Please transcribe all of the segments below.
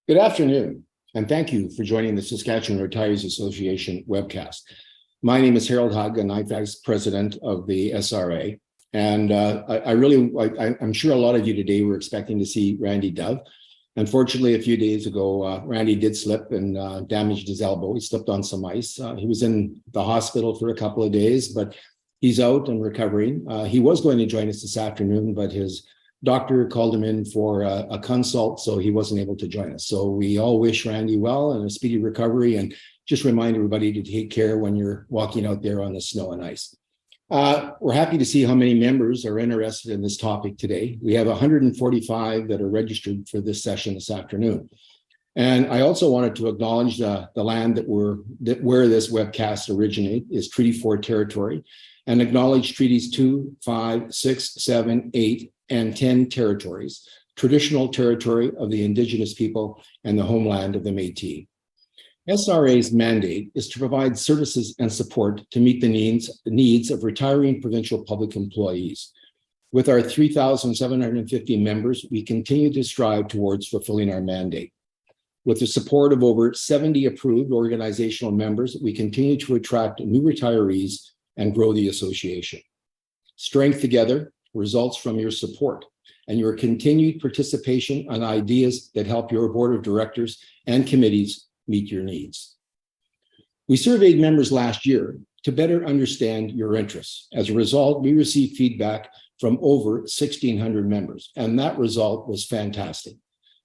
Good afternoon, and thank you for joining the Saskatchewan Retirees Association webcast. My name is Harold Hugg, and I'm Vice President of the SRA. And I'm sure a lot of you today were expecting to see Randy Dove. Unfortunately, a few days ago, Randy did slip and damaged his elbow. He slipped on some ice. He was in the hospital for a couple of days, but he's out and recovering. He was going to join us this afternoon, but his doctor called him in for a consult, so he wasn't able to join us. So we all wish Randy well and a speedy recovery, and just remind everybody to take care when you're walking out there on the snow and ice. We're happy to see how many members are interested in this topic today. We have 145 that are registered for this session this afternoon. And I also wanted to acknowledge the land where this webcast originated is Treaty 4 territory, and acknowledge Treaties 2, 5, 6, 7, 8, and 10 territories, traditional territory of the Indigenous people and the homeland of the Métis. SRA's mandate is to provide services and support to meet the needs of retiring provincial public employees. With our 3,750 members, we continue to strive towards fulfilling our mandate. With the support of over 70 approved organizational members, we continue to attract new retirees and grow the association. Strength together results from your support and your continued participation on ideas that help your board of directors and committees meet your needs. We surveyed members last year to better understand your interests. As a result, we received feedback from over 1,600 members, and that result was fantastic.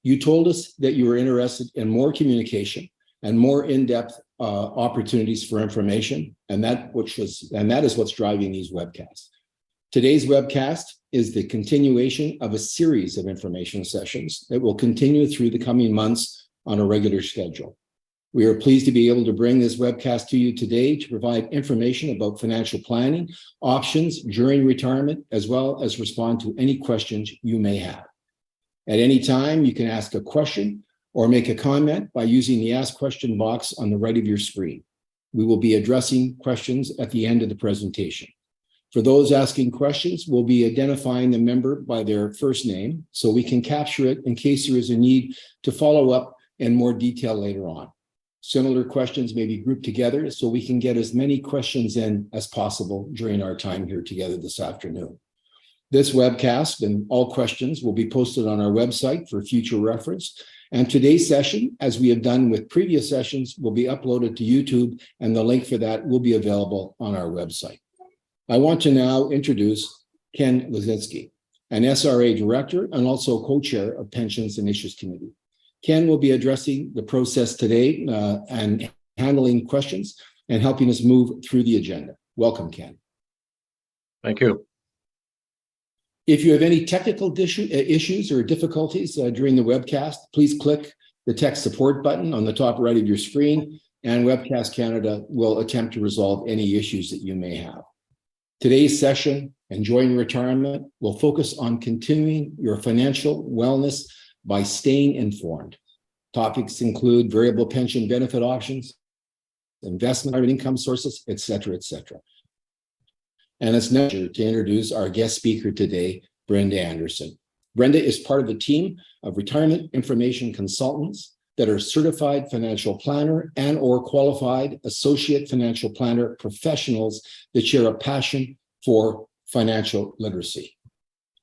You told us that you were interested in more communication and more in-depth opportunities for information, and that is what's driving these webcasts. Today's webcast is the continuation of a series of information sessions that will continue through the coming months on a regular schedule. We are pleased to be able to bring this webcast to you today to provide information about financial planning, options during retirement, as well as respond to any questions you may have. At any time, you can ask a question or make a comment by using the Ask Question box on the right of your screen. We will be addressing questions at the end of the presentation. For those asking questions, we'll be identifying the member by their first name so we can capture it in case there is a need to follow up in more detail later on. Similar questions may be grouped together so we can get as many questions in as possible during our time here together this afternoon. This webcast and all questions will be posted on our website for future reference. And today's session, as we have done with previous sessions, will be uploaded to YouTube, and the link for that will be available on our website. I want to now introduce Ken Lizinski, an SRA director and also co-chair of Pensions and Issues Committee. Ken will be addressing the process today and handling questions and helping us move through the agenda. Welcome, Ken. Thank you. If you have any technical issues or difficulties during the webcast, please click the tech support button on the top right of your screen, and Webcast Canada will attempt to resolve any issues that you may have. Today's session, Enjoying Retirement, will focus on continuing your financial wellness by staying informed. Topics include variable pension benefit options, investment income sources, et cetera, et cetera. And it's now to introduce our guest speaker today, Brenda Anderson. Brenda is part of the team of retirement information consultants that are certified financial planner and or qualified associate financial planner professionals that share a passion for financial literacy.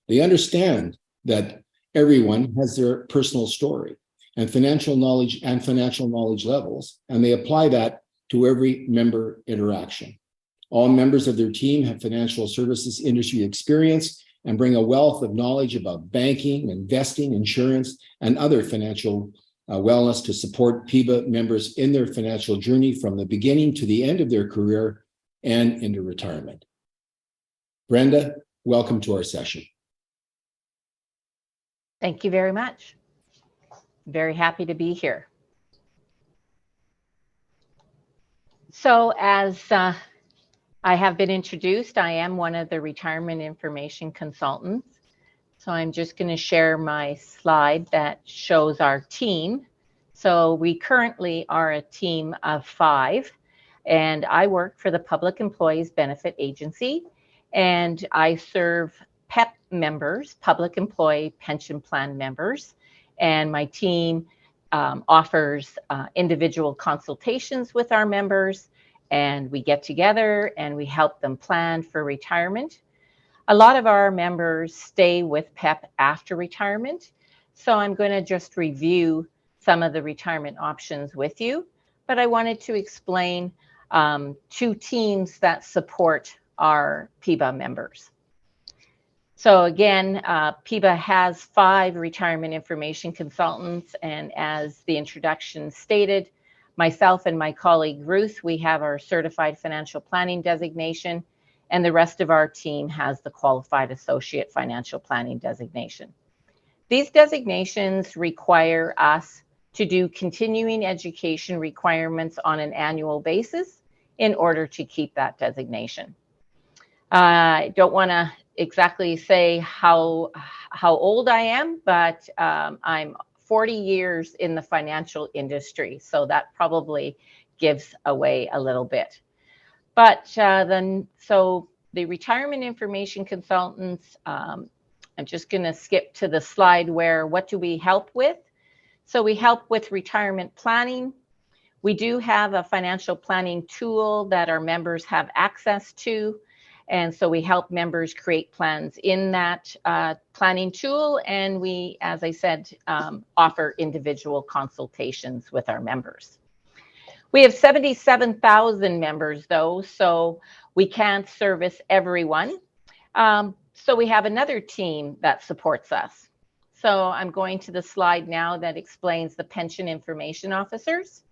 They understand that everyone has their personal story and financial knowledge levels, and they apply that to every member interaction. All members of their team have financial services industry experience and bring a wealth of knowledge about banking, investing, insurance, and other financial wellness to support PEBA members in their financial journey from the beginning to the end of their career and into retirement. Brenda, welcome to our session. Thank you very much. Very happy to be here. So as I have been introduced, I am one of the retirement information consultants. So I'm just going to share my slide that shows our team. So we currently are a team of 5, and I work for the Public Employees Benefit Agency, and I serve PEP members, Public Employee Pension Plan members, and my team offers individual consultations with our members, and we get together and we help them plan for retirement. A lot of our members stay with PEP after retirement, so I'm going to just review some of the retirement options with you, but I wanted to explain two teams that support our PEBA members. So again, PEBA has 5 retirement information consultants, and as the introduction stated, myself and my colleague Ruth, we have our certified financial planning designation, and the rest of our team has the qualified associate financial planning designation. These designations require us to do continuing education requirements on an annual basis in order to keep that designation. I don't want to exactly say how old I am, but I'm 40 years in the financial industry, so that probably gives away a little bit. But so the retirement information consultants, I'm just going to skip to the slide where what do we help with? So we help with retirement planning. We do have a financial planning tool that our members have access to. And so we help members create plans in that planning tool. And we, as I said, offer individual consultations with our members. We have 77,000 members, though, so we can't service everyone. So we have another team that supports us. So I'm going to the slide now that explains the pension information officers.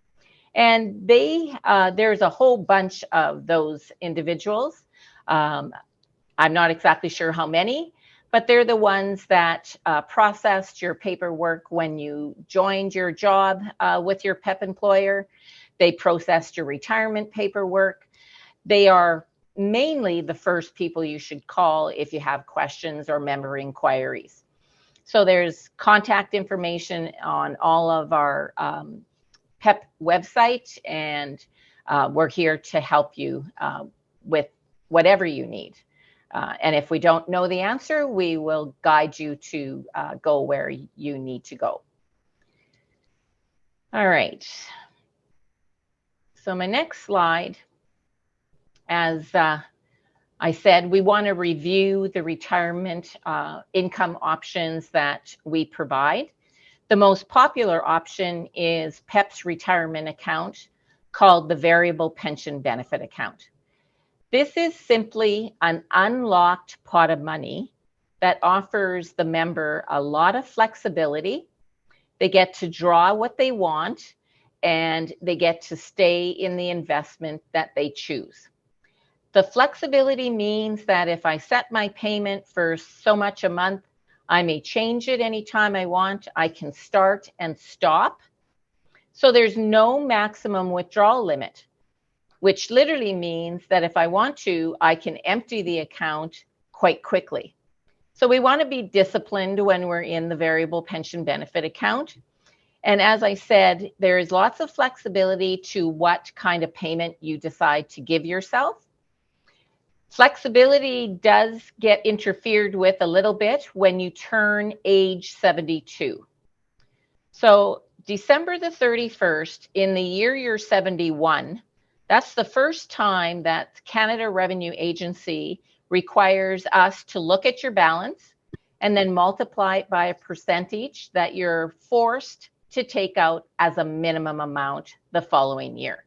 And there's a whole bunch of those individuals. I'm not exactly sure how many, but they're the ones that processed your paperwork when you joined your job with your PEP employer. They processed your retirement paperwork. They are mainly the first people you should call if you have questions or member inquiries. So there's contact information on all of our PEP website, and we're here to help you with whatever you need. And if we don't know the answer, we will guide you to go where you need to go. All right. So my next slide, as I said, we want to review the retirement income options that we provide. The most popular option is PEP's retirement account, called the Variable Pension Benefit Account. This is simply an unlocked pot of money that offers the member a lot of flexibility. They get to draw what they want, and they get to stay in the investment that they choose. The flexibility means that if I set my payment for so much a month, I may change it anytime I want. I can start and stop. So there's no maximum withdrawal limit, which literally means that if I want to, I can empty the account quite quickly. So we want to be disciplined when we're in the variable pension benefit account. And as I said, there is lots of flexibility to what kind of payment you decide to give yourself. Flexibility does get interfered with a little bit when you turn age 72. So December the 31st, in the year you're 71, that's the first time that Canada Revenue Agency requires us to look at your balance and then multiply it by a percentage that you're forced to take out as a minimum amount the following year.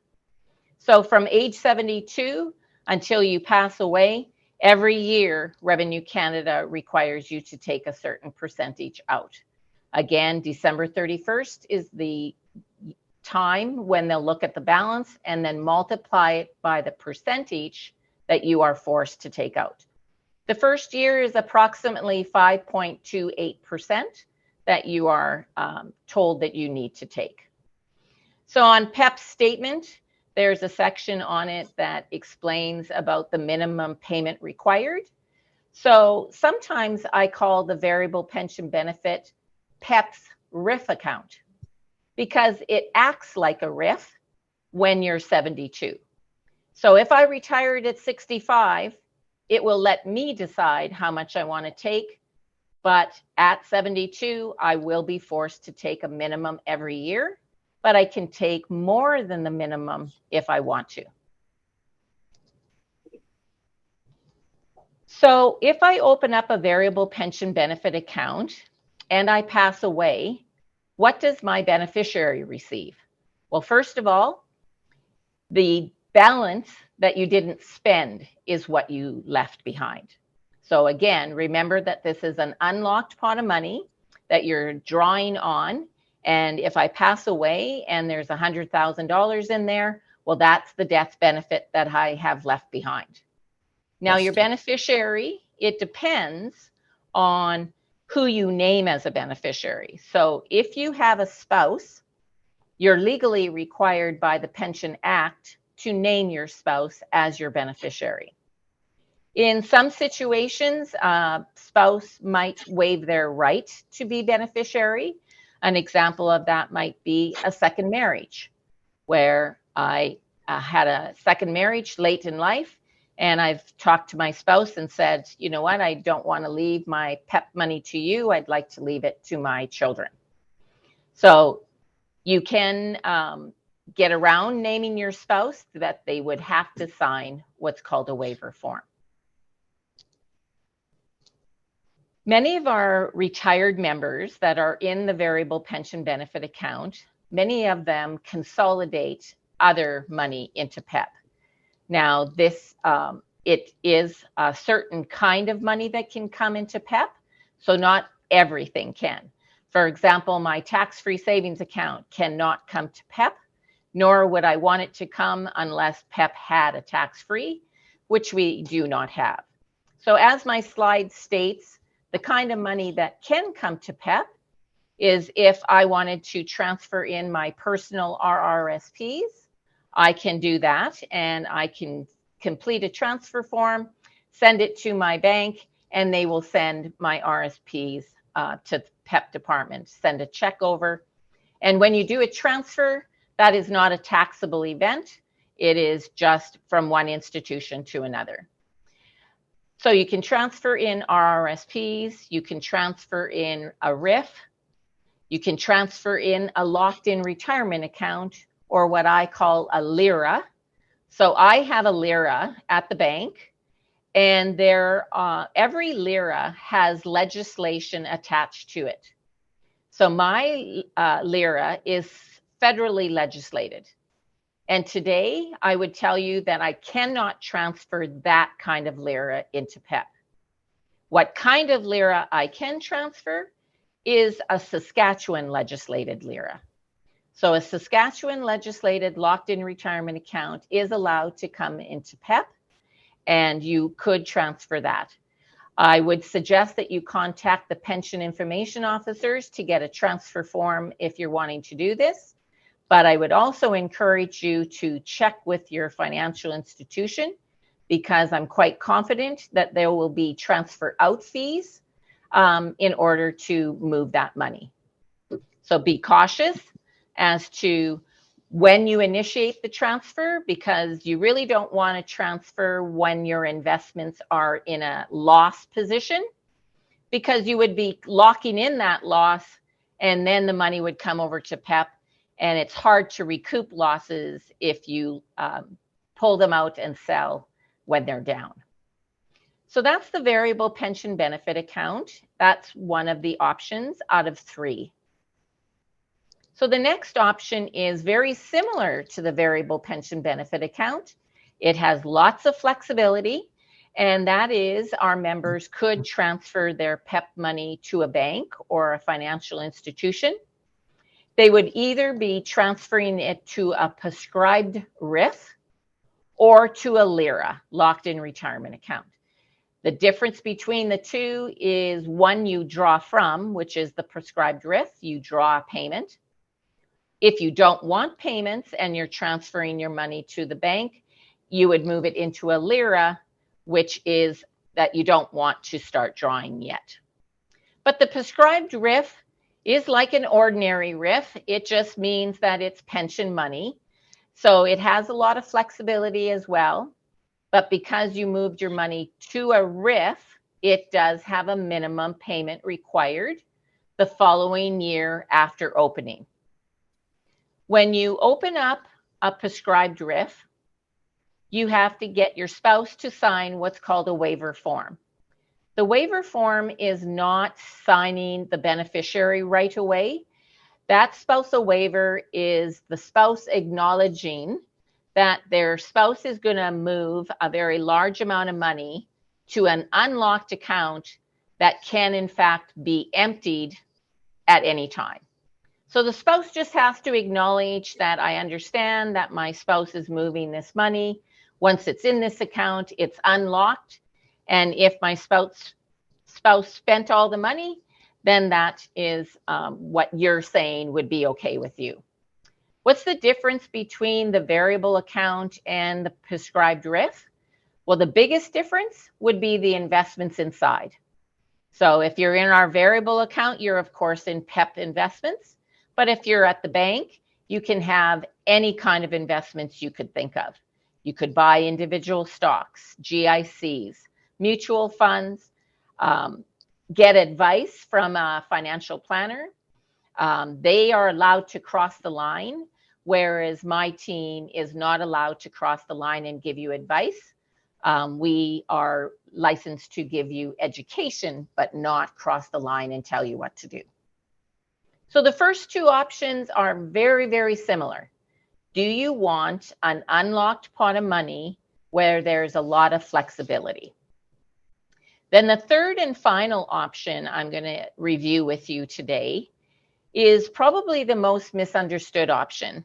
So from age 72 until you pass away, every year Revenue Canada requires you to take a certain percentage out. Again, December 31st is the time when they'll look at the balance and then multiply it by the percentage that you are forced to take out. The first year is approximately 5.28% that you are told that you need to take. So on PEP's statement, there's a section on it that explains about the minimum payment required. So sometimes I call the variable pension benefit PEP's RIF account because it acts like a RIF when you're 72. So if I retired at 65, it will let me decide how much I want to take But at 72, I will be forced to take a minimum every year, but I can take more than the minimum if I want to. So if I open up a variable pension benefit account and I pass away, what does my beneficiary receive? Well, first of all, the balance that you didn't spend is what you left behind. So again, remember that this is an unlocked pot of money that you're drawing on. And if I pass away and there's $100,000 in there, well, that's the death benefit that I have left behind. Now, your beneficiary, it depends on who you name as a beneficiary. So if you have a spouse, you're legally required by the Pension Act to name your spouse as your beneficiary. In some situations, a spouse might waive their right to be beneficiary. An example of that might be a second marriage, where I had a second marriage late in life, and I've talked to my spouse and said, you know what, I don't want to leave my PEP money to you. I'd like to leave it to my children. So you can get around naming your spouse, that they would have to sign what's called a waiver form. Many of our retired members that are in the variable pension benefit account, many of them consolidate other money into PEP. Now, this it is a certain kind of money that can come into PEP, so not everything can. For example, my tax-free savings account cannot come to PEP, nor would I want it to come unless PEP had a tax-free, which we do not have. So as my slide states, the kind of money that can come to PEP is if I wanted to transfer in my personal RRSPs, I can do that, and I can complete a transfer form, send it to my bank, and they will send my RSPs to the PEP department, send a check over. And when you do a transfer, that is not a taxable event. It is just from one institution to another. So you can transfer in RRSPs, you can transfer in a RIF, you can transfer in a locked-in retirement account, or what I call a LIRA. So I have a LIRA at the bank, and every LIRA has legislation attached to it. So my LIRA is federally legislated. And today, I would tell you that I cannot transfer that kind of LIRA into PEP. What kind of LIRA I can transfer is a Saskatchewan legislated LIRA. So a Saskatchewan legislated locked-in retirement account is allowed to come into PEP, and you could transfer that. I would suggest that you contact the pension information officers to get a transfer form if you're wanting to do this. But I would also encourage you to check with your financial institution, because I'm quite confident that there will be transfer out fees in order to move that money. So be cautious as to when you initiate the transfer, because you really don't want to transfer when your investments are in a loss position, because you would be locking in that loss, and then the money would come over to PEP. And it's hard to recoup losses if you pull them out and sell when they're down. So that's the variable pension benefit account. That's one of the options out of 3. So the next option is very similar to the variable pension benefit account. It has lots of flexibility, and that is our members could transfer their PEP money to a bank or a financial institution. They would either be transferring it to a prescribed RIF or to a LIRA, locked-in retirement account. The difference between the two is one you draw from, which is the prescribed RIF, you draw a payment. If you don't want payments and you're transferring your money to the bank, you would move it into a LIRA, which is that you don't want to start drawing yet. But the prescribed RIF is like an ordinary RIF. It just means that it's pension money. So it has a lot of flexibility as well. But because you moved your money to a RIF, it does have a minimum payment required the following year after opening. When you open up a prescribed RIF, you have to get your spouse to sign what's called a waiver form. The waiver form is not signing the beneficiary right away. That spousal waiver is the spouse acknowledging that their spouse is going to move a very large amount of money to an unlocked account that can in fact be emptied at any time. So the spouse just has to acknowledge that I understand that my spouse is moving this money. Once it's in this account, it's unlocked. And if my spouse spent all the money, then that is what you're saying would be okay with you. What's the difference between the variable account and the prescribed RIF? Well, the biggest difference would be the investments inside. So if you're in our variable account, you're of course in PEP investments. But if you're at the bank, you can have any kind of investments you could think of. You could buy individual stocks, GICs, mutual funds, get advice from a financial planner. They are allowed to cross the line, whereas my team is not allowed to cross the line and give you advice. We are licensed to give you education, but not cross the line and tell you what to do. So the first two options are very, very similar. Do you want an unlocked pot of money where there's a lot of flexibility? Then the third and final option I'm going to review with you today is probably the most misunderstood option.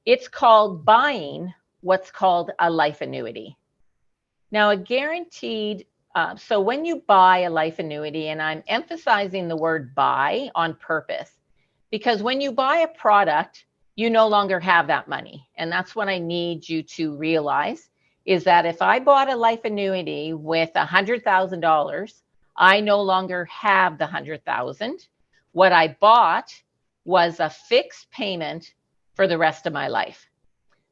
It's called buying what's called a life annuity. Now, a guaranteed, so when you buy a life annuity, and I'm emphasizing the word buy on purpose, because when you buy a product, you no longer have that money. And that's what I need you to realize is that if I bought a life annuity with $100,000, I no longer have the $100,000. What I bought was a fixed payment for the rest of my life.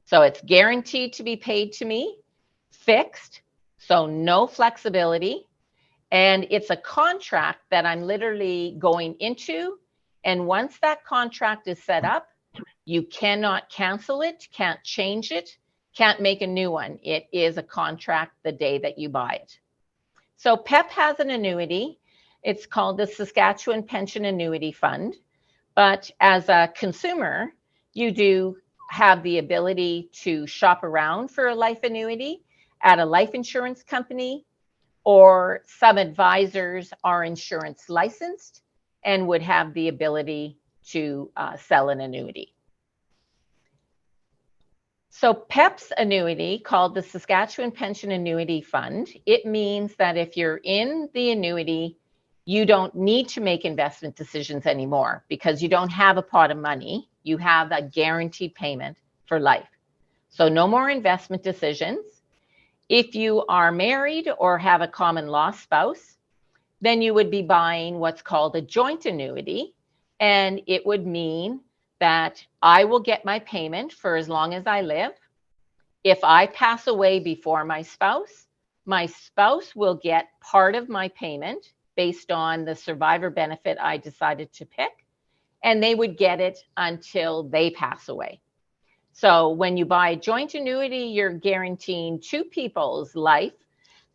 So it's guaranteed to be paid to me, fixed, so no flexibility. And it's a contract that I'm literally going into. And once that contract is set up, you cannot cancel it, can't change it, can't make a new one. It is a contract the day that you buy it. So PEP has an annuity. It's called the Saskatchewan Pension Annuity Fund. But as a consumer, you do have the ability to shop around for a life annuity at a life insurance company, or some advisors are insurance licensed and would have the ability to sell an annuity. So PEP's annuity, called the Saskatchewan Pension Annuity Fund, it means that if you're in the annuity, you don't need to make investment decisions anymore because you don't have a pot of money. You have a guaranteed payment for life. So no more investment decisions. If you are married or have a common law spouse, then you would be buying what's called a joint annuity. And it would mean that I will get my payment for as long as I live. If I pass away before my spouse will get part of my payment based on the survivor benefit I decided to pick, and they would get it until they pass away. So when you buy a joint annuity, you're guaranteeing two people's life.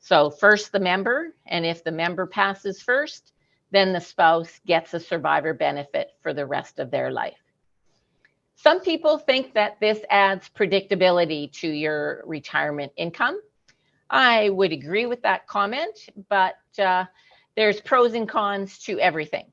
So first the member, and if the member passes first, then the spouse gets a survivor benefit for the rest of their life. Some people think that this adds predictability to your retirement income. I would agree with that comment, but there's pros and cons to everything.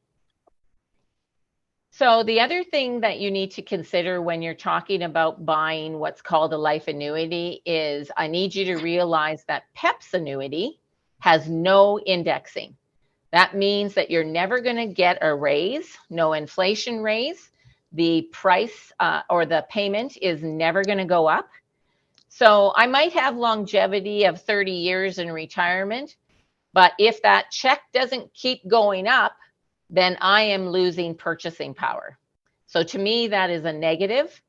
So the other thing that you need to consider when you're talking about buying what's called a life annuity is I need you to realize that PEP's annuity has no indexing. That means that you're never going to get a raise, no inflation raise. The price or the payment is never going to go up. So I might have longevity of 30 years in retirement, but if that check doesn't keep going up, then I am losing purchasing power. So to me, that is a negative.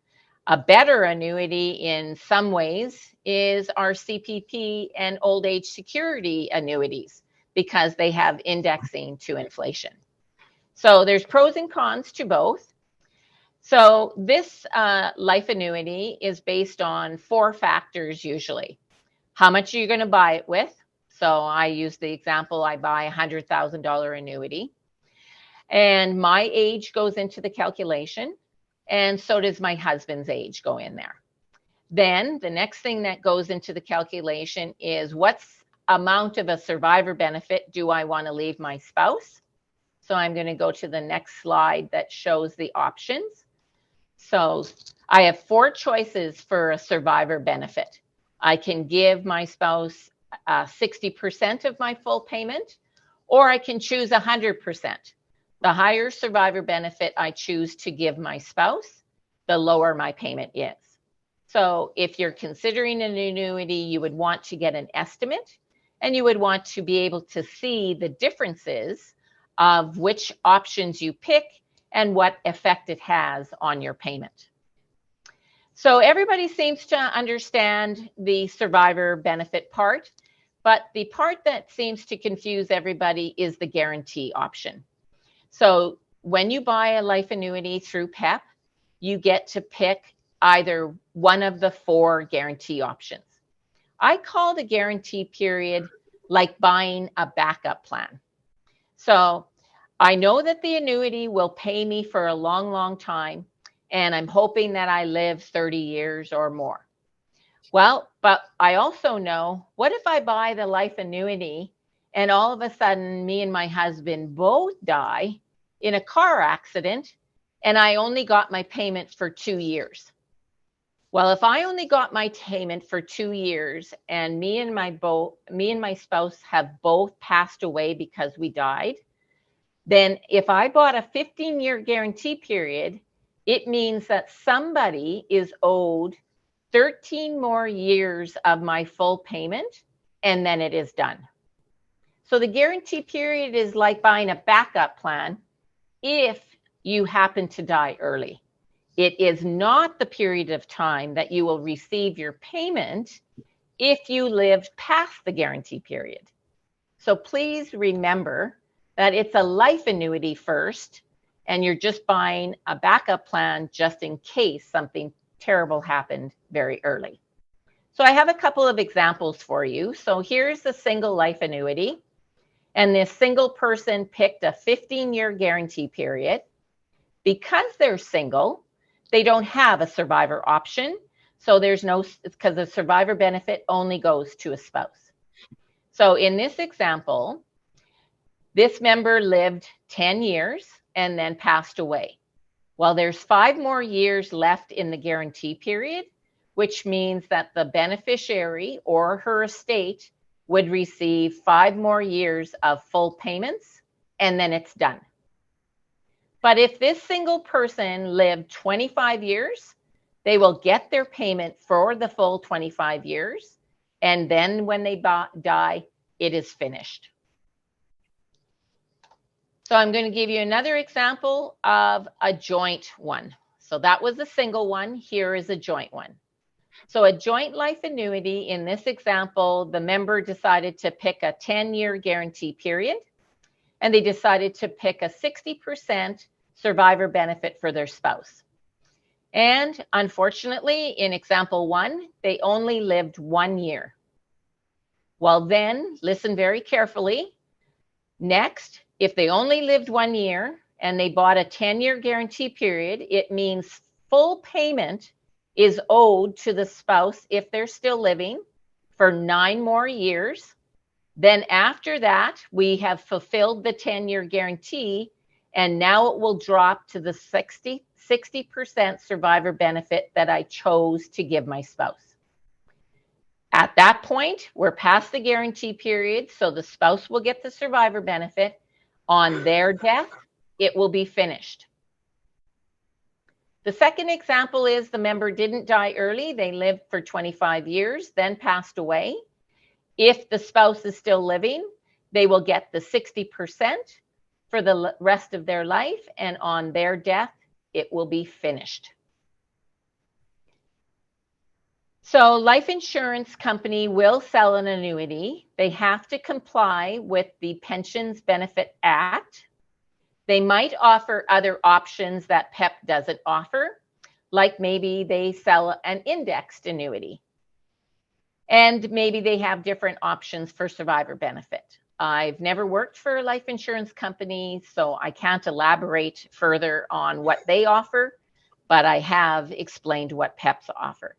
A better annuity in some ways is our CPP and old age security annuities. because they have indexing to inflation. So there's pros and cons to both. So this life annuity is based on 4 factors usually. How much are you going to buy it with? So I use the example, I buy a $100,000 annuity. And my age goes into the calculation, and so does my husband's age go in there. Then the next thing that goes into the calculation is what amount of a survivor benefit do I want to leave my spouse? So I'm going to go to the next slide that shows the options. So I have 4 choices for a survivor benefit. I can give my spouse 60% of my full payment, or I can choose 100%. The higher survivor benefit I choose to give my spouse, the lower my payment is. So if you're considering an annuity, you would want to get an estimate, and you would want to be able to see the differences of which options you pick and what effect it has on your payment. So everybody seems to understand the survivor benefit part, but the part that seems to confuse everybody is the guarantee option. So when you buy a life annuity through PEP, you get to pick either one of the 4 guarantee options. I call the guarantee period like buying a backup plan. So I know that the annuity will pay me for a long, long time, and I'm hoping that I live 30 years or more. Well, but I also know, what if I buy the life annuity and all of a sudden me and my husband both die in a car accident and I only got my payment for 2 years? Well, if I only got my payment for 2 years and me and my spouse have both passed away because we died, then if I bought a 15-year guarantee period, it means that somebody is owed 13 more years of my full payment, and then it is done. So the guarantee period is like buying a backup plan if you happen to die early. It is not the period of time that you will receive your payment if you lived past the guarantee period. So please remember that it's a life annuity first, and you're just buying a backup plan just in case something terrible happened very early. So I have a couple of examples for you. So here's a single life annuity, and this single person picked a 15-year guarantee period. Because they're single, they don't have a survivor option. So there's no, because the survivor benefit only goes to a spouse. So in this example, this member lived 10 years and then passed away. Well, there's 5 more years left in the guarantee period, which means that the beneficiary or her estate would receive 5 more years of full payments, and then it's done. But if this single person lived 25 years, they will get their payment for the full 25 years, and then when they die, it is finished. So I'm going to give you another example of a joint one. So that was a single one. Here is a joint one. So a joint life annuity, in this example, the member decided to pick a 10-year guarantee period, and they decided to pick a 60% survivor benefit for their spouse. And unfortunately, in example 1, they only lived 1 year. Well, then, listen very carefully. Next, if they only lived 1 year and they bought a 10-year guarantee period, it means full payment is owed to the spouse if they're still living for 9 more years. Then after that, we have fulfilled the 10-year guarantee, and now it will drop to the 60% survivor benefit that I chose to give my spouse. At that point, we're past the guarantee period, so the spouse will get the survivor benefit. On their death, it will be finished. The second example is the member didn't die early. They lived for 25 years, then passed away. If the spouse is still living, they will get the 60% for the rest of their life, and on their death, it will be finished. So life insurance company will sell an annuity. They have to comply with the Pensions Benefit Act. They might offer other options that PEP doesn't offer, like maybe they sell an indexed annuity. And maybe they have different options for survivor benefit. I've never worked for a life insurance company, so I can't elaborate further on what they offer, but I have explained what PEPs offer.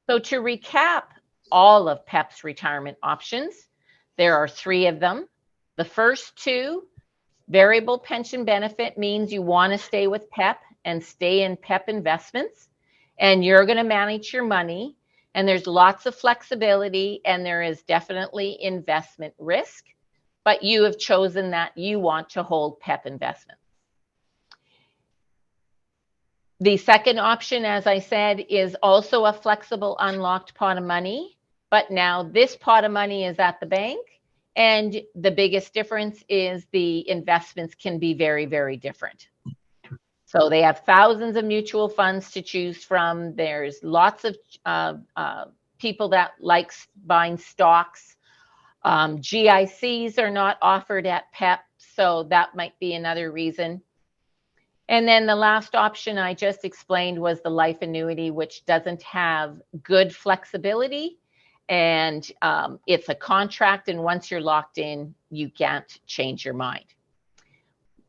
So to recap all of PEP's retirement options, there are 3 of them. The first 2, variable pension benefit, means you want to stay with PEP and stay in PEP investments, and you're going to manage your money, and there's lots of flexibility, and there is definitely investment risk, but you have chosen that you want to hold PEP investments. The second option, as I said, is also a flexible unlocked pot of money, but now this pot of money is at the bank, and the biggest difference is the investments can be very, very different. So they have thousands of mutual funds to choose from. There's lots of people that like buying stocks. GICs are not offered at PEP, so that might be another reason. And then the last option I just explained was the life annuity, which doesn't have good flexibility, and it's a contract, and once you're locked in, you can't change your mind.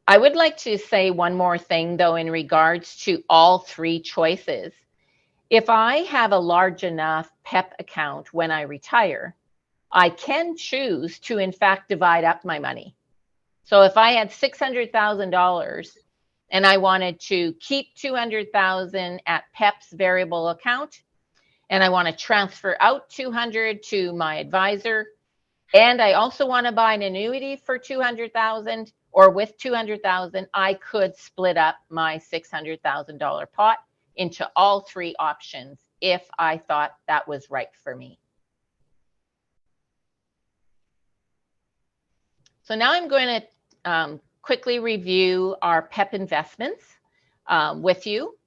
I would like to say one more thing, though, in regards to all 3 choices. If I have a large enough PEP account when I retire, I can choose to, in fact, divide up my money. So if I had $600,000 and I wanted to keep $200,000 at PEP's variable account, and I want to transfer out $200,000 to my advisor, and I also want to buy an annuity for $200,000 or with $200,000, I could split up my $600,000 pot into all 3 options if I thought that was right for me. So now I'm going to quickly review our PEP investments with you.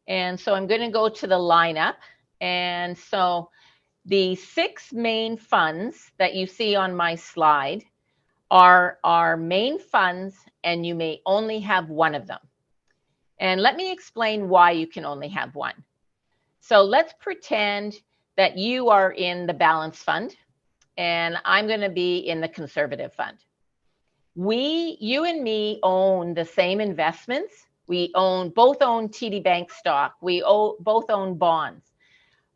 And so I'm going to go to the lineup. And so the 6 main funds that you see on my slide are our main funds, and you may only have one of them. And let me explain why you can only have one. So let's pretend that you are in the balanced fund, and I'm going to be in the conservative fund. You and me own the same investments. We both own TD Bank stock. We both own bonds.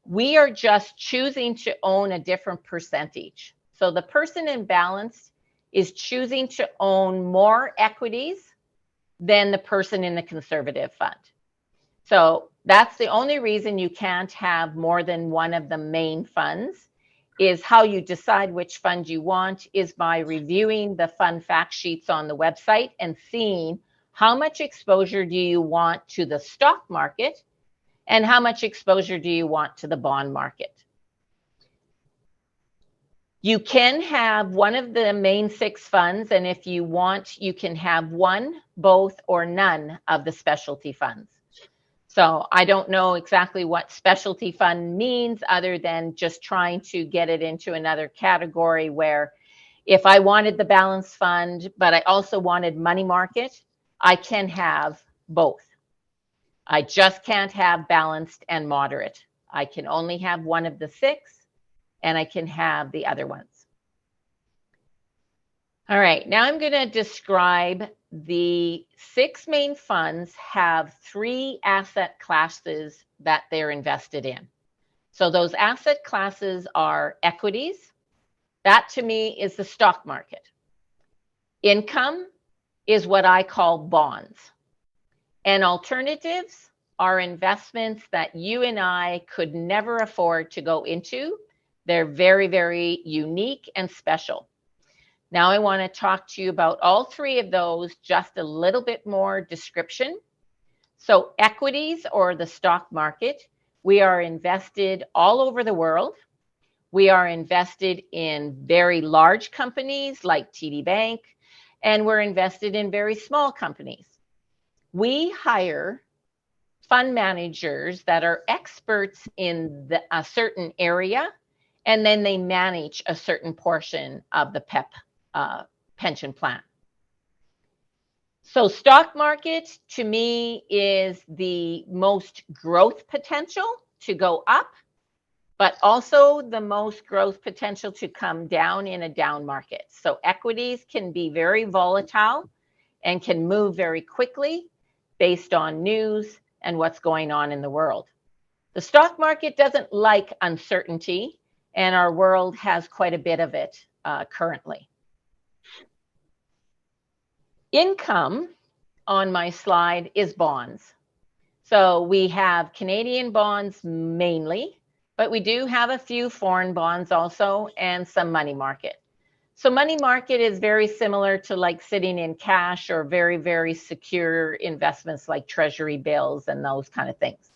We are just choosing to own a different percentage. So the person in balanced is choosing to own more equities than the person in the conservative fund. So that's the only reason you can't have more than one of the main funds. Is how you decide which fund you want is by reviewing the fund fact sheets on the website and seeing how much exposure do you want to the stock market and how much exposure do you want to the bond market. You can have one of the main 6 funds, and if you want, you can have one, both, or none of the specialty funds. So I don't know exactly what specialty fund means other than just trying to get it into another category where if I wanted the balanced fund, but I also wanted money market, I can have both. I just can't have balanced and moderate. I can only have one of the 6, and I can have the other ones. All right, now I'm going to describe the 6 main funds have 3 asset classes that they're invested in. So those asset classes are equities. That to me is the stock market. Income is what I call bonds. And alternatives are investments that you and I could never afford to go into. They're very, very unique and special. Now I want to talk to you about all 3 of those, just a little bit more description. So equities, or the stock market, we are invested all over the world. We are invested in very large companies like TD Bank, and we're invested in very small companies. We hire fund managers that are experts in a certain area, and then they manage a certain portion of the PEP pension plan. So stock market to me is the most growth potential to go up, but also the most growth potential to come down in a down market. So equities can be very volatile and can move very quickly based on news and what's going on in the world. The stock market doesn't like uncertainty, and our world has quite a bit of it currently. Income on my slide is bonds. So we have Canadian bonds mainly, but we do have a few foreign bonds also and some money market. So money market is very similar to like sitting in cash or very, very secure investments like treasury bills and those kind of things.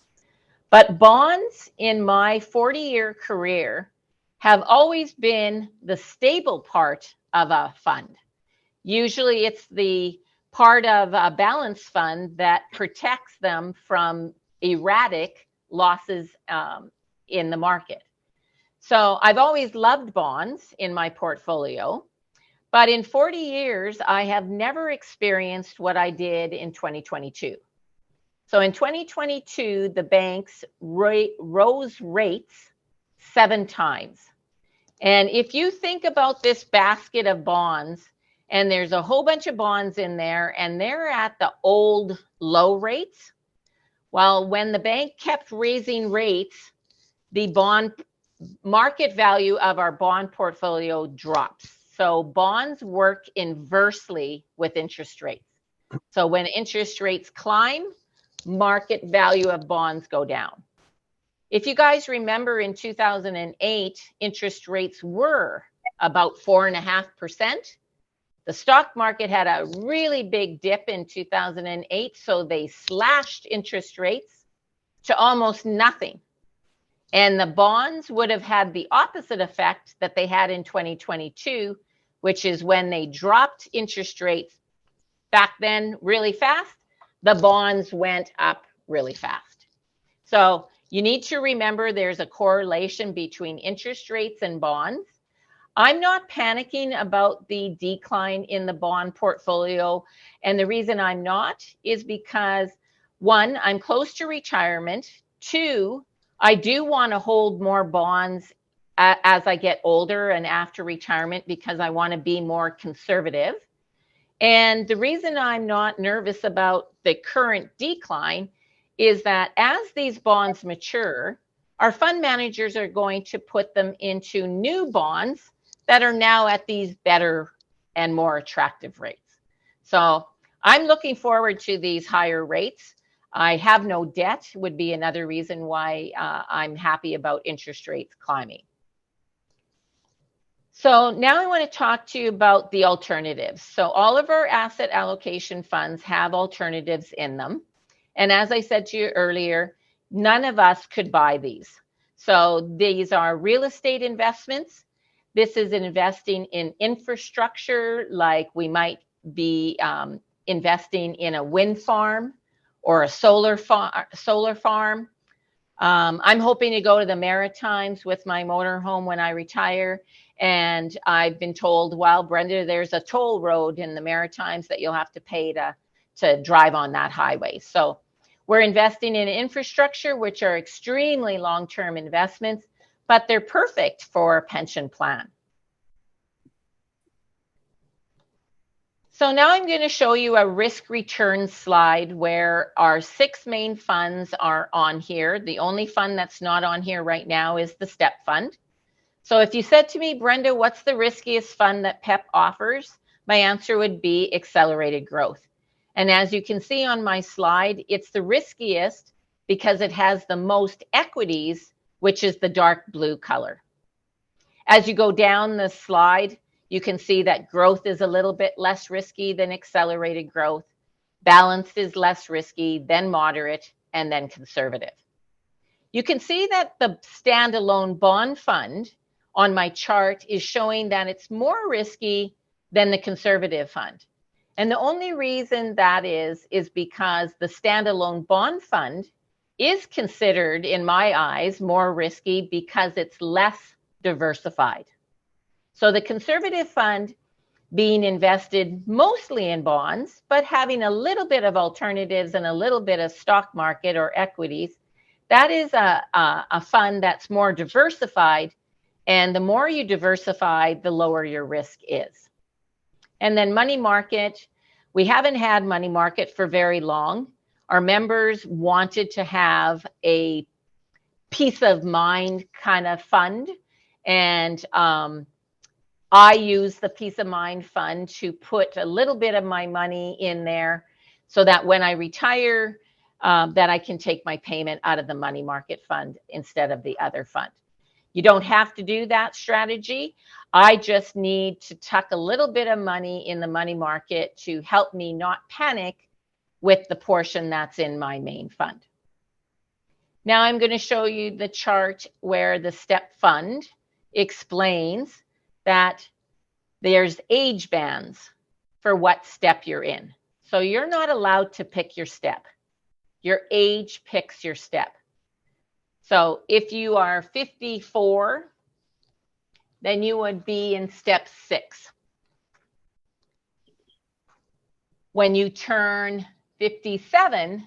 But bonds in my 40-year career have always been the stable part of a fund. Usually it's the part of a balanced fund that protects them from erratic losses in the market. So I've always loved bonds in my portfolio, but in 40 years, I have never experienced what I did in 2022. So in 2022, the banks rose rates 7 times. And if you think about this basket of bonds, and there's a whole bunch of bonds in there, and they're at the old low rates, well, when the bank kept raising rates, the bond market value of our bond portfolio drops. So bonds work inversely with interest rates. So when interest rates climb, market value of bonds go down. If you guys remember in 2008, interest rates were about 4.5%. The stock market had a really big dip in 2008, so they slashed interest rates to almost nothing. And the bonds would have had the opposite effect that they had in 2022, which is when they dropped interest rates back then really fast, the bonds went up really fast. So you need to remember there's a correlation between interest rates and bonds. I'm not panicking about the decline in the bond portfolio. And the reason I'm not is because, 1, I'm close to retirement. 2, I do want to hold more bonds as I get older and after retirement because I want to be more conservative. And the reason I'm not nervous about the current decline is that as these bonds mature, our fund managers are going to put them into new bonds that are now at these better and more attractive rates. So I'm looking forward to these higher rates. I have no debt would be another reason why I'm happy about interest rates climbing. So now I want to talk to you about the alternatives. So all of our asset allocation funds have alternatives in them. And as I said to you earlier, none of us could buy these. So these are real estate investments. This is investing in infrastructure, like we might be investing in a wind farm or a solar farm. I'm hoping to go to the Maritimes with my motorhome when I retire. And I've been told, well, Brenda, there's a toll road in the Maritimes that you'll have to pay to drive on that highway. So we're investing in infrastructure, which are extremely long-term investments, but they're perfect for a pension plan. So now I'm going to show you a risk return slide where our 6 main funds are on here. The only fund that's not on here right now is the STEP fund. So if you said to me, Brenda, what's the riskiest fund that PEP offers? My answer would be accelerated growth. And as you can see on my slide, it's the riskiest because it has the most equities, which is the dark blue color. As you go down the slide, you can see that growth is a little bit less risky than accelerated growth. Balanced is less risky, then moderate, and then conservative. You can see that the standalone bond fund on my chart is showing that it's more risky than the conservative fund. And the only reason that is because the standalone bond fund is considered, in my eyes, more risky because it's less diversified. So the conservative fund being invested mostly in bonds, but having a little bit of alternatives and a little bit of stock market or equities, that is a fund that's more diversified. And the more you diversify, the lower your risk is. And then money market, we haven't had money market for very long. Our members wanted to have a peace of mind kind of fund. And I use the peace of mind fund to put a little bit of my money in there so that when I retire, that I can take my payment out of the money market fund instead of the other fund. You don't have to do that strategy. I just need to tuck a little bit of money in the money market to help me not panic with the portion that's in my main fund. Now I'm going to show you the chart where the step fund explains that there's age bands for what step you're in. So you're not allowed to pick your step. Your age picks your step. So if you are 54, then you would be in step 6. When you turn 57,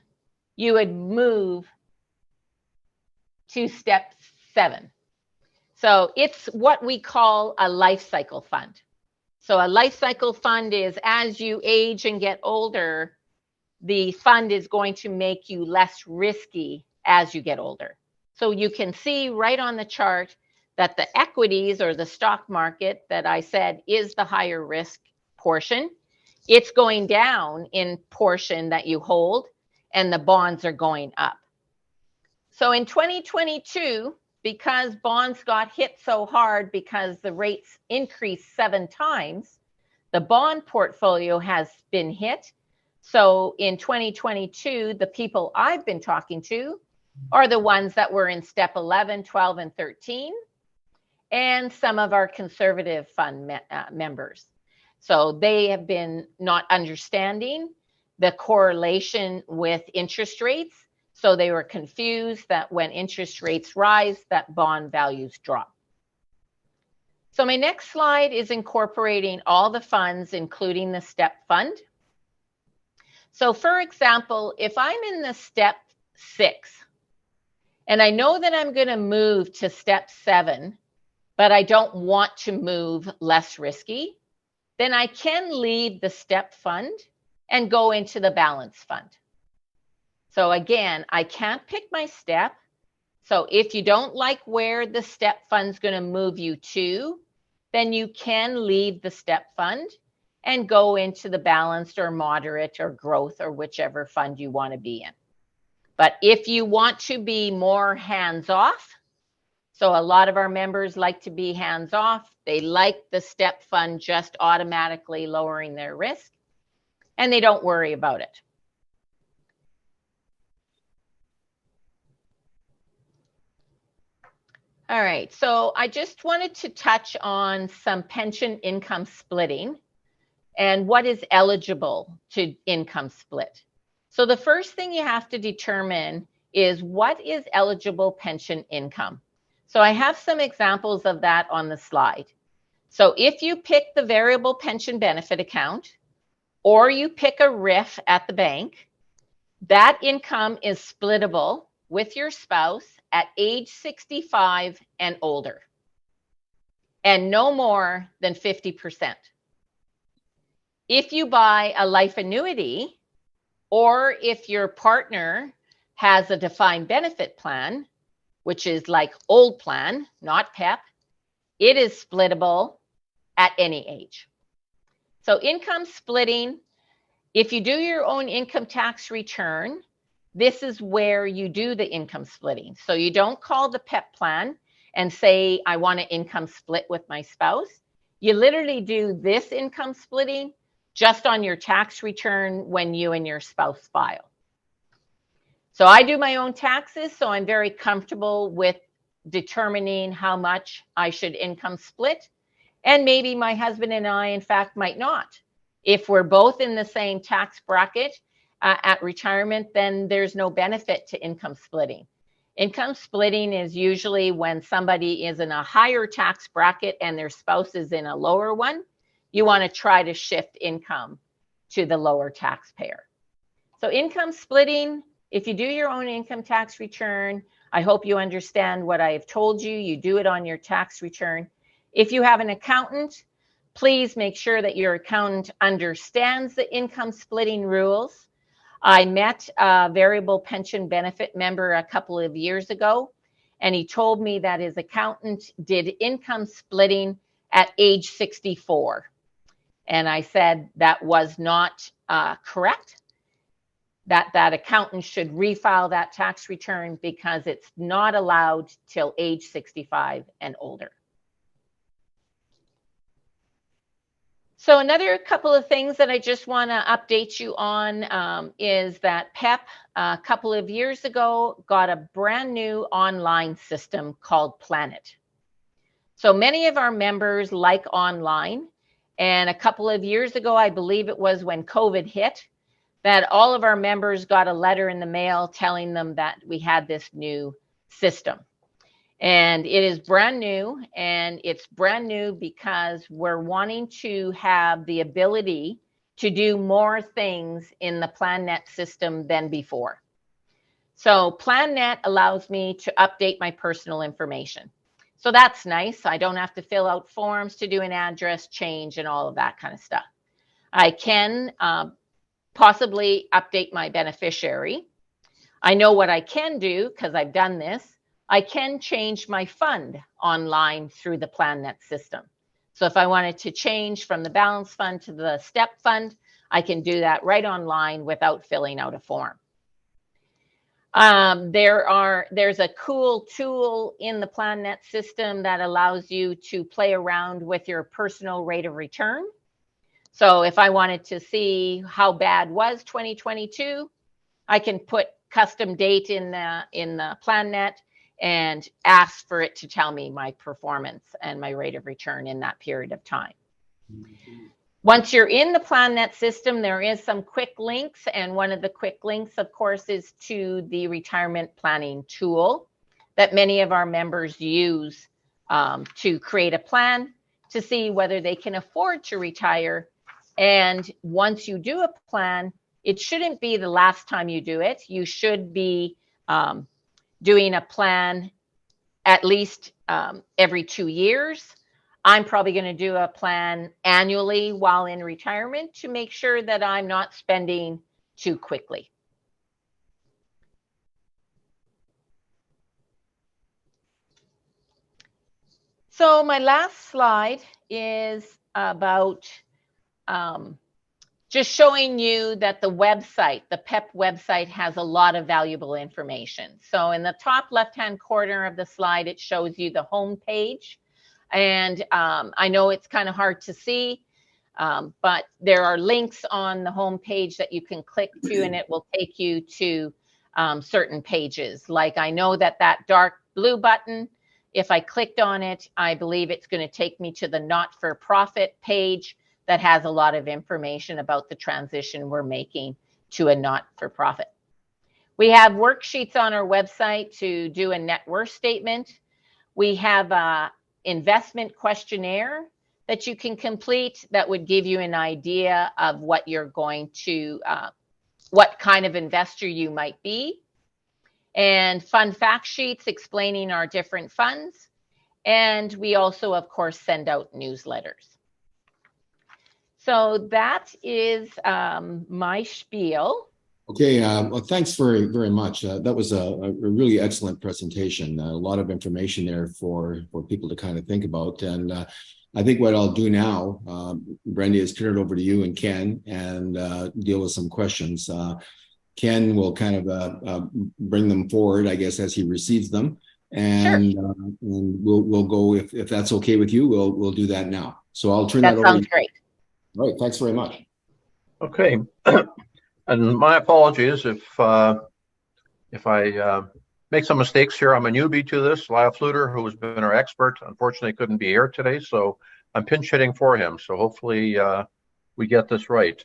you would move to step 7. So it's what we call a life cycle fund. So a life cycle fund is as you age and get older, the fund is going to make you less risky as you get older. So you can see right on the chart that the equities or the stock market that I said is the higher risk portion. It's going down in portion that you hold, and the bonds are going up. So in 2022, because bonds got hit so hard because the rates increased 7 times, the bond portfolio has been hit. So in 2022, the people I've been talking to are the ones that were in step 11, 12, and 13, and some of our conservative fund members. So they have been not understanding the correlation with interest rates. So they were confused that when interest rates rise, that bond values drop. So my next slide is incorporating all the funds, including the step fund. So for example, if I'm in the step 6, and I know that I'm going to move to step 7, but I don't want to move less risky, then I can leave the step fund and go into the balance fund. So again, I can't pick my step. So if you don't like where the step fund's going to move you to, then you can leave the step fund and go into the balanced or moderate or growth or whichever fund you want to be in. But if you want to be more hands-off, so a lot of our members like to be hands-off, they like the step fund just automatically lowering their risk, and they don't worry about it. All right, so I just wanted to touch on some pension income splitting and what is eligible to income split. So the first thing you have to determine is what is eligible pension income. So I have some examples of that on the slide. So if you pick the variable pension benefit account or you pick a RIF at the bank, that income is splittable with your spouse at age 65 and older, and no more than 50%. If you buy a life annuity, or if your partner has a defined benefit plan, which is like old plan, not PEP, it is splittable at any age. So income splitting, if you do your own income tax return, this is where you do the income splitting. So you don't call the PEP plan and say, I want to income split with my spouse. You literally do this income splitting just on your tax return when you and your spouse file. So I do my own taxes, so I'm very comfortable with determining how much I should income split. And maybe my husband and I, in fact, might not. If we're both in the same tax bracket at retirement, then there's no benefit to income splitting. Income splitting is usually when somebody is in a higher tax bracket and their spouse is in a lower one. You want to try to shift income to the lower taxpayer. So income splitting, if you do your own income tax return, I hope you understand what I have told you. You do it on your tax return. If you have an accountant, please make sure that your accountant understands the income splitting rules. I met a variable pension benefit member a couple of years ago, and he told me that his accountant did income splitting at age 64. And I said that was not correct, that accountant should refile that tax return because it's not allowed till age 65 and older. So another couple of things that I just want to update you on is that PEP a couple of years ago got a brand new online system called Planet. So many of our members like online, and a couple of years ago, I believe it was when COVID hit, that all of our members got a letter in the mail telling them that we had this new system. And it is brand new, and it's brand new because we're wanting to have the ability to do more things in the PlanNet system than before. So PlanNet allows me to update my personal information. So that's nice. I don't have to fill out forms to do an address change and all of that kind of stuff. I can possibly update my beneficiary. I know what I can do because I've done this. I can change my fund online through the PlanNet system. So if I wanted to change from the balance fund to the step fund, I can do that right online without filling out a form. There's a cool tool in the PlanNet system that allows you to play around with your personal rate of return. So if I wanted to see how bad was 2022, I can put custom date in the PlanNet and ask for it to tell me my performance and my rate of return in that period of time. Once you're in the PlanNet system, there is some quick links, and one of the quick links, of course, is to the retirement planning tool that many of our members use to create a plan to see whether they can afford to retire. And once you do a plan, it shouldn't be the last time you do it. You should be doing a plan at least every 2 years. I'm probably going to do a plan annually while in retirement to make sure that I'm not spending too quickly. So my last slide is about just showing you that the website, the PEP website, has a lot of valuable information. So in the top left-hand corner of the slide, it shows you the home page. And I know it's kind of hard to see, but there are links on the home page that you can click to, and it will take you to certain pages. Like I know that dark blue button, if I clicked on it, I believe it's going to take me to the not-for-profit page that has a lot of information about the transition we're making to a not-for-profit. We have worksheets on our website to do a net worth statement. We have an investment questionnaire that you can complete that would give you an idea of what you're going to, what kind of investor you might be. And fund fact sheets explaining our different funds. And we also, of course, send out newsletters. So that is my spiel. Okay, well, thanks very, very much. That was a really excellent presentation. A lot of information there for people to kind of think about. And I think what I'll do now, Brenda, is turn it over to you and Ken and deal with some questions. Ken will kind of bring them forward, I guess, as he receives them. And, sure. And we'll go, if that's okay with you, we'll do that now. So I'll turn that over. That sounds great. All right, thanks very much. Okay, and my apologies if I make some mistakes here. I'm a newbie to this. Lyle Fluter, who has been our expert, unfortunately couldn't be here today, so I'm pinch hitting for him. So hopefully we get this right.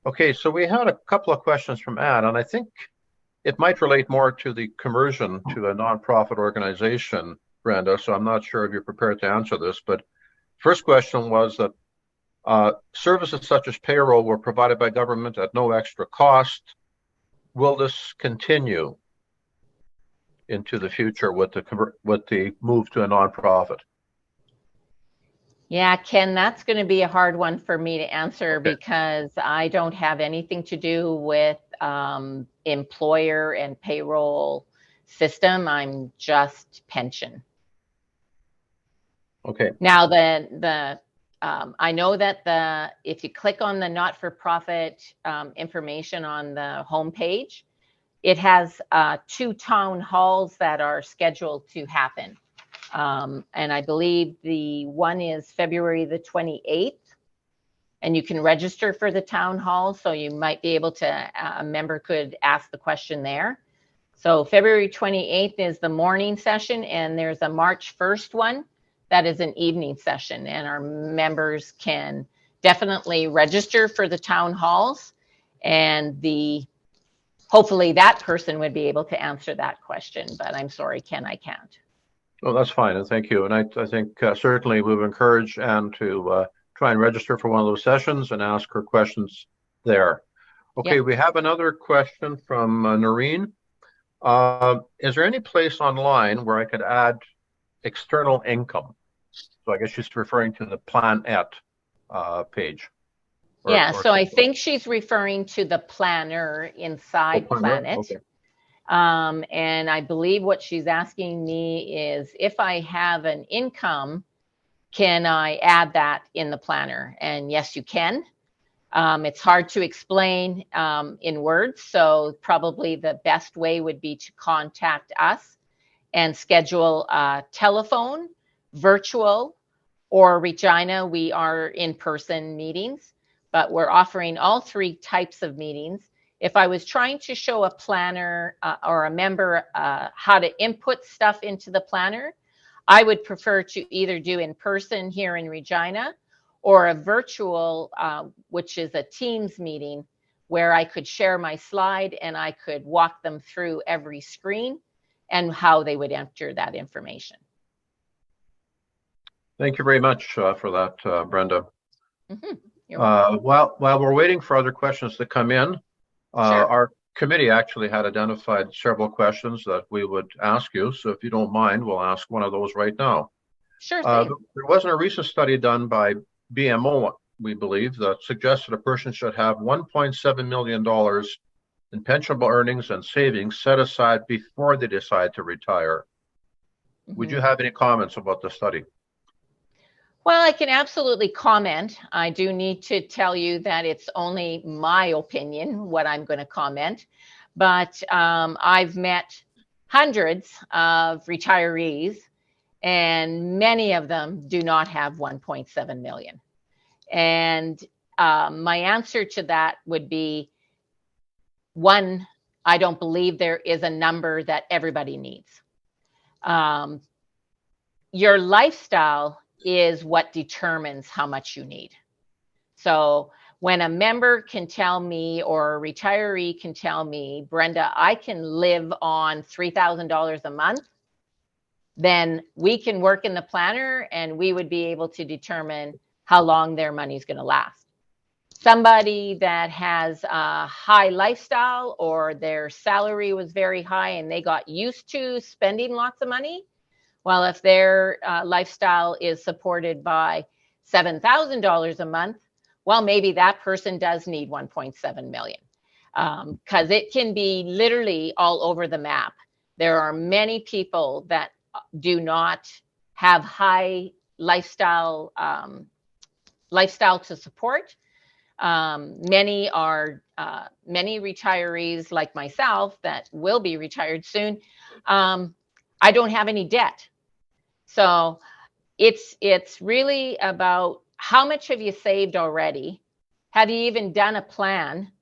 Okay, so we had a couple of questions from Ann, and I think it might relate more to the conversion to a nonprofit organization, Brenda. So I'm not sure if you're prepared to answer this, but first question was that services such as payroll were provided by government at no extra cost. Will this continue into the future with the move to a nonprofit? Yeah, Ken, that's going to be a hard one for me to answer Okay. because I don't have anything to do with employer and payroll system. I'm just pension. Okay. Now, I know that if you click on the not-for-profit information on the homepage, it has 2 town halls that are scheduled to happen. And I believe the one is February the 28th, and you can register for the town hall. So you might be able to, a member could ask the question there. So February 28th is the morning session, and there's a March 1st one that is an evening session, and our members can definitely register for the town halls, and hopefully that person would be able to answer that question, but I'm sorry, Ken, I can't. Oh, that's fine, and thank you. And I think certainly we would encourage Ann to try and register for one of those sessions and ask her questions there. Okay, Yep. We have another question from Noreen. Is there any place online where I could add external income? So I guess she's referring to the Planet page. So I think she's referring to the planner inside Planet. Okay. And I believe what she's asking me is if I have an income, can I add that in the planner? And yes, you can. It's hard to explain in words, so probably the best way would be to contact us and schedule a telephone, virtual, or Regina. We are in-person meetings, but we're offering all 3 types of meetings. If I was trying to show a planner or a member how to input stuff into the planner, I would prefer to either do in person here in Regina or a virtual, which is a Teams meeting where I could share my slide and I could walk them through every screen and how they would enter that information. Thank you very much for that, Brenda. Mm-hmm. While we're waiting for other questions to come in, Sure. Our committee actually had identified several questions that we would ask you. So if you don't mind, we'll ask one of those right now. Sure thing. There wasn't a recent study done by BMO, we believe, that suggested a person should have $1.7 million in pensionable earnings and savings set aside before they decide to retire. Mm-hmm. Would you have any comments about the study? Well, I can absolutely comment. I do need to tell you that it's only my opinion, what I'm going to comment. But I've met hundreds of retirees, and many of them do not have 1.7 million. And my answer to that would be, 1, I don't believe there is a number that everybody needs. Your lifestyle is what determines how much you need. So when a member can tell me, or a retiree can tell me, Brenda, I can live on $3,000 a month, then we can work in the planner and we would be able to determine how long their money is going to last. Somebody that has a high lifestyle or their salary was very high and they got used to spending lots of money, well, if their lifestyle is supported by $7,000 a month, well, maybe that person does need 1.7 million, because it can be literally all over the map. There are many people that do not have high lifestyle to support. Many retirees like myself that will be retired soon. I don't have any debt. So it's really about how much have you saved already? Have you even done a plan?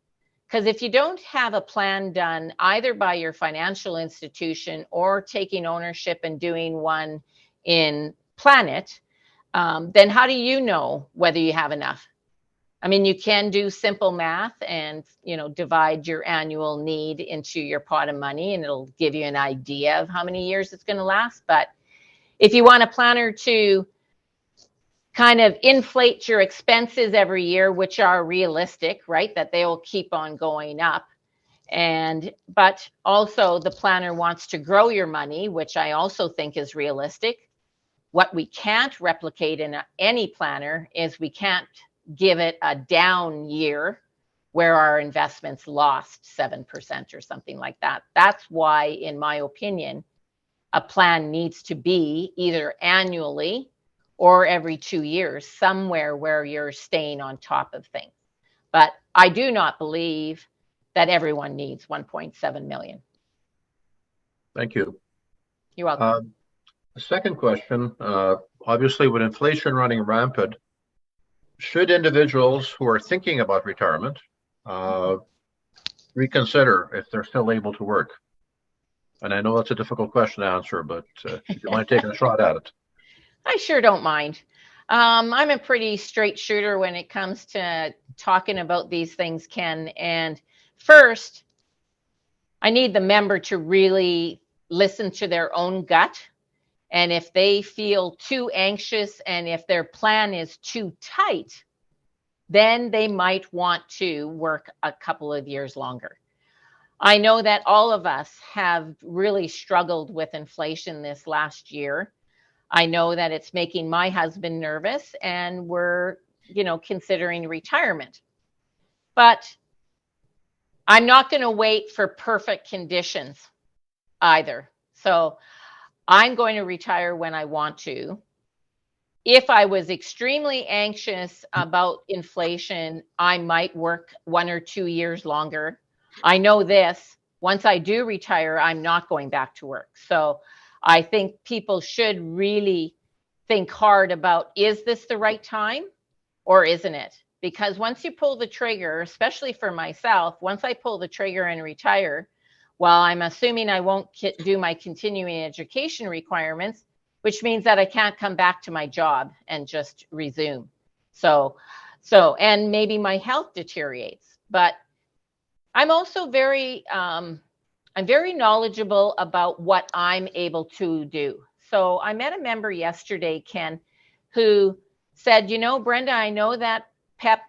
Because if you don't have a plan done either by your financial institution or taking ownership and doing one in Planet, then how do you know whether you have enough? I mean, you can do simple math and, divide your annual need into your pot of money, and it'll give you an idea of how many years it's going to last. But if you want a planner to kind of inflate your expenses every year, which are realistic, right, that they will keep on going up, but also the planner wants to grow your money, which I also think is realistic. What we can't replicate in any planner is we can't give it a down year where our investments lost 7% or something like that. That's why, in my opinion, a plan needs to be either annually or every 2 years, somewhere where you're staying on top of things. But I do not believe that everyone needs 1.7 million. Thank you. You're welcome. The second question, obviously with inflation running rampant, should individuals who are thinking about retirement reconsider if they're still able to work? And I know that's a difficult question to answer, but if you mind taking a shot at it. I sure don't mind. I'm a pretty straight shooter when it comes to talking about these things, Ken. And first, I need the member to really listen to their own gut. And if they feel too anxious and if their plan is too tight, then they might want to work a couple of years longer. I know that all of us have really struggled with inflation this last year. I know that it's making my husband nervous, and we're, considering retirement. But I'm not going to wait for perfect conditions either. So I'm going to retire when I want to. If I was extremely anxious about inflation, I might work 1 or 2 years longer. I know this, once I do retire, I'm not going back to work. So I think people should really think hard about, is this the right time or isn't it? Because once you pull the trigger, especially for myself, once I pull the trigger and retire, well, I'm assuming I won't do my continuing education requirements, which means that I can't come back to my job and just resume. So, and maybe my health deteriorates. But I'm also I'm very knowledgeable about what I'm able to do. So I met a member yesterday, Ken, who said, Brenda, I know that PEP,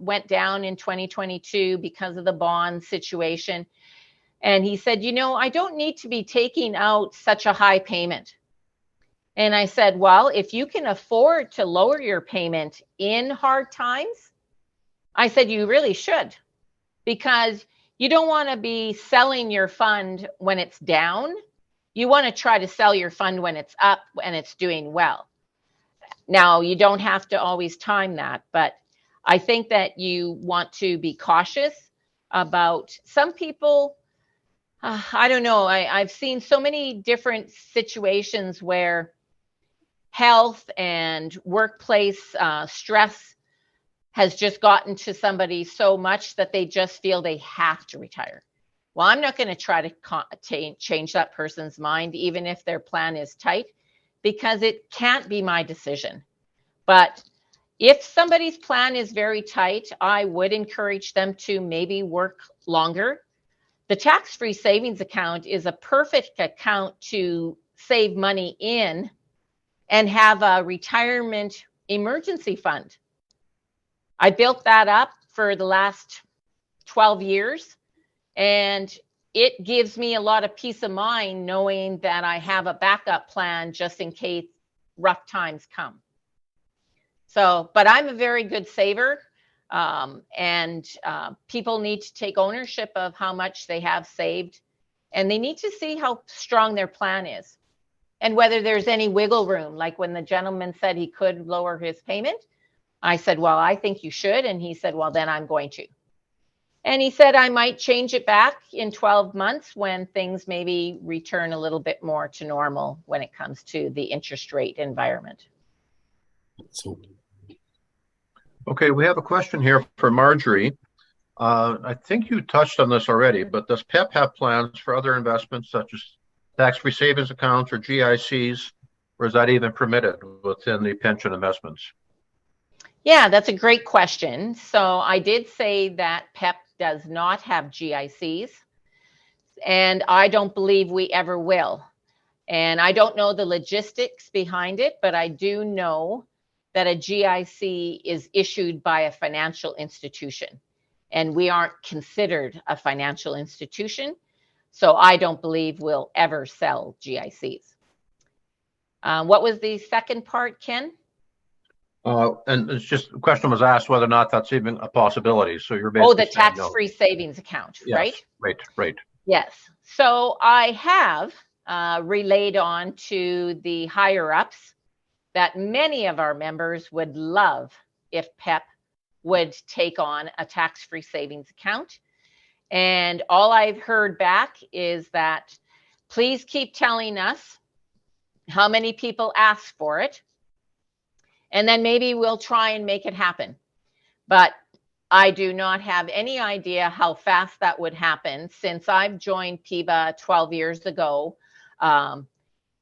went down in 2022 because of the bond situation. And he said, I don't need to be taking out such a high payment. And I said, well, if you can afford to lower your payment in hard times, I said, you really should, because you don't want to be selling your fund when it's down. You want to try to sell your fund when it's up and it's doing well. Now, you don't have to always time that, but I think that you want to be cautious about some people. I don't know. I've seen so many different situations where health and workplace stress has just gotten to somebody so much that they just feel they have to retire. Well, I'm not going to try to change that person's mind, even if their plan is tight, because it can't be my decision. But if somebody's plan is very tight, I would encourage them to maybe work longer. The tax-free savings account is a perfect account to save money in and have a retirement emergency fund. I built that up for the last 12 years, and it gives me a lot of peace of mind knowing that I have a backup plan just in case rough times come. So, but I'm a very good saver, and people need to take ownership of how much they have saved, and they need to see how strong their plan is and whether there's any wiggle room. Like when the gentleman said he could lower his payment, I said, well, I think you should. And he said, well, then I'm going to. And he said, I might change it back in 12 months when things maybe return a little bit more to normal when it comes to the interest rate environment. Okay, we have a question here for Marjorie. I think you touched on this already, but does PEP have plans for other investments such as tax-free savings accounts or GICs, or is that even permitted within the pension investments? Yeah, that's a great question. So I did say that PEP does not have GICs, and I don't believe we ever will. And I don't know the logistics behind it, but I do know that a GIC is issued by a financial institution, and we aren't considered a financial institution. So I don't believe we'll ever sell GICs. What was the second part, Ken? And it's just the question was asked whether or not that's even a possibility. So you're Oh, basically the saying no. tax-free savings account, Yes, right? right. Yes. So I have relayed on to the higher ups that many of our members would love if PEP would take on a tax-free savings account. And all I've heard back is that please keep telling us how many people ask for it, and then maybe we'll try and make it happen. But I do not have any idea how fast that would happen. Since I've joined PEBA 12 years ago,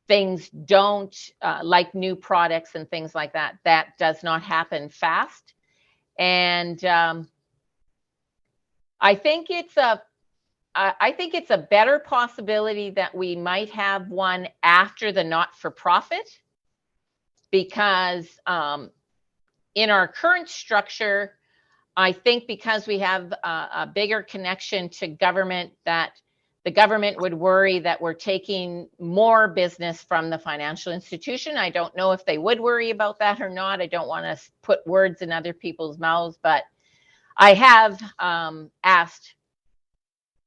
things don't, like new products and things like that, that does not happen fast. And I think it's a better possibility that we might have one after the not-for-profit, because in our current structure, I think because we have a bigger connection to government, that the government would worry that we're taking more business from the financial institution. I don't know if they would worry about that or not. I don't want to put words in other people's mouths, but I have asked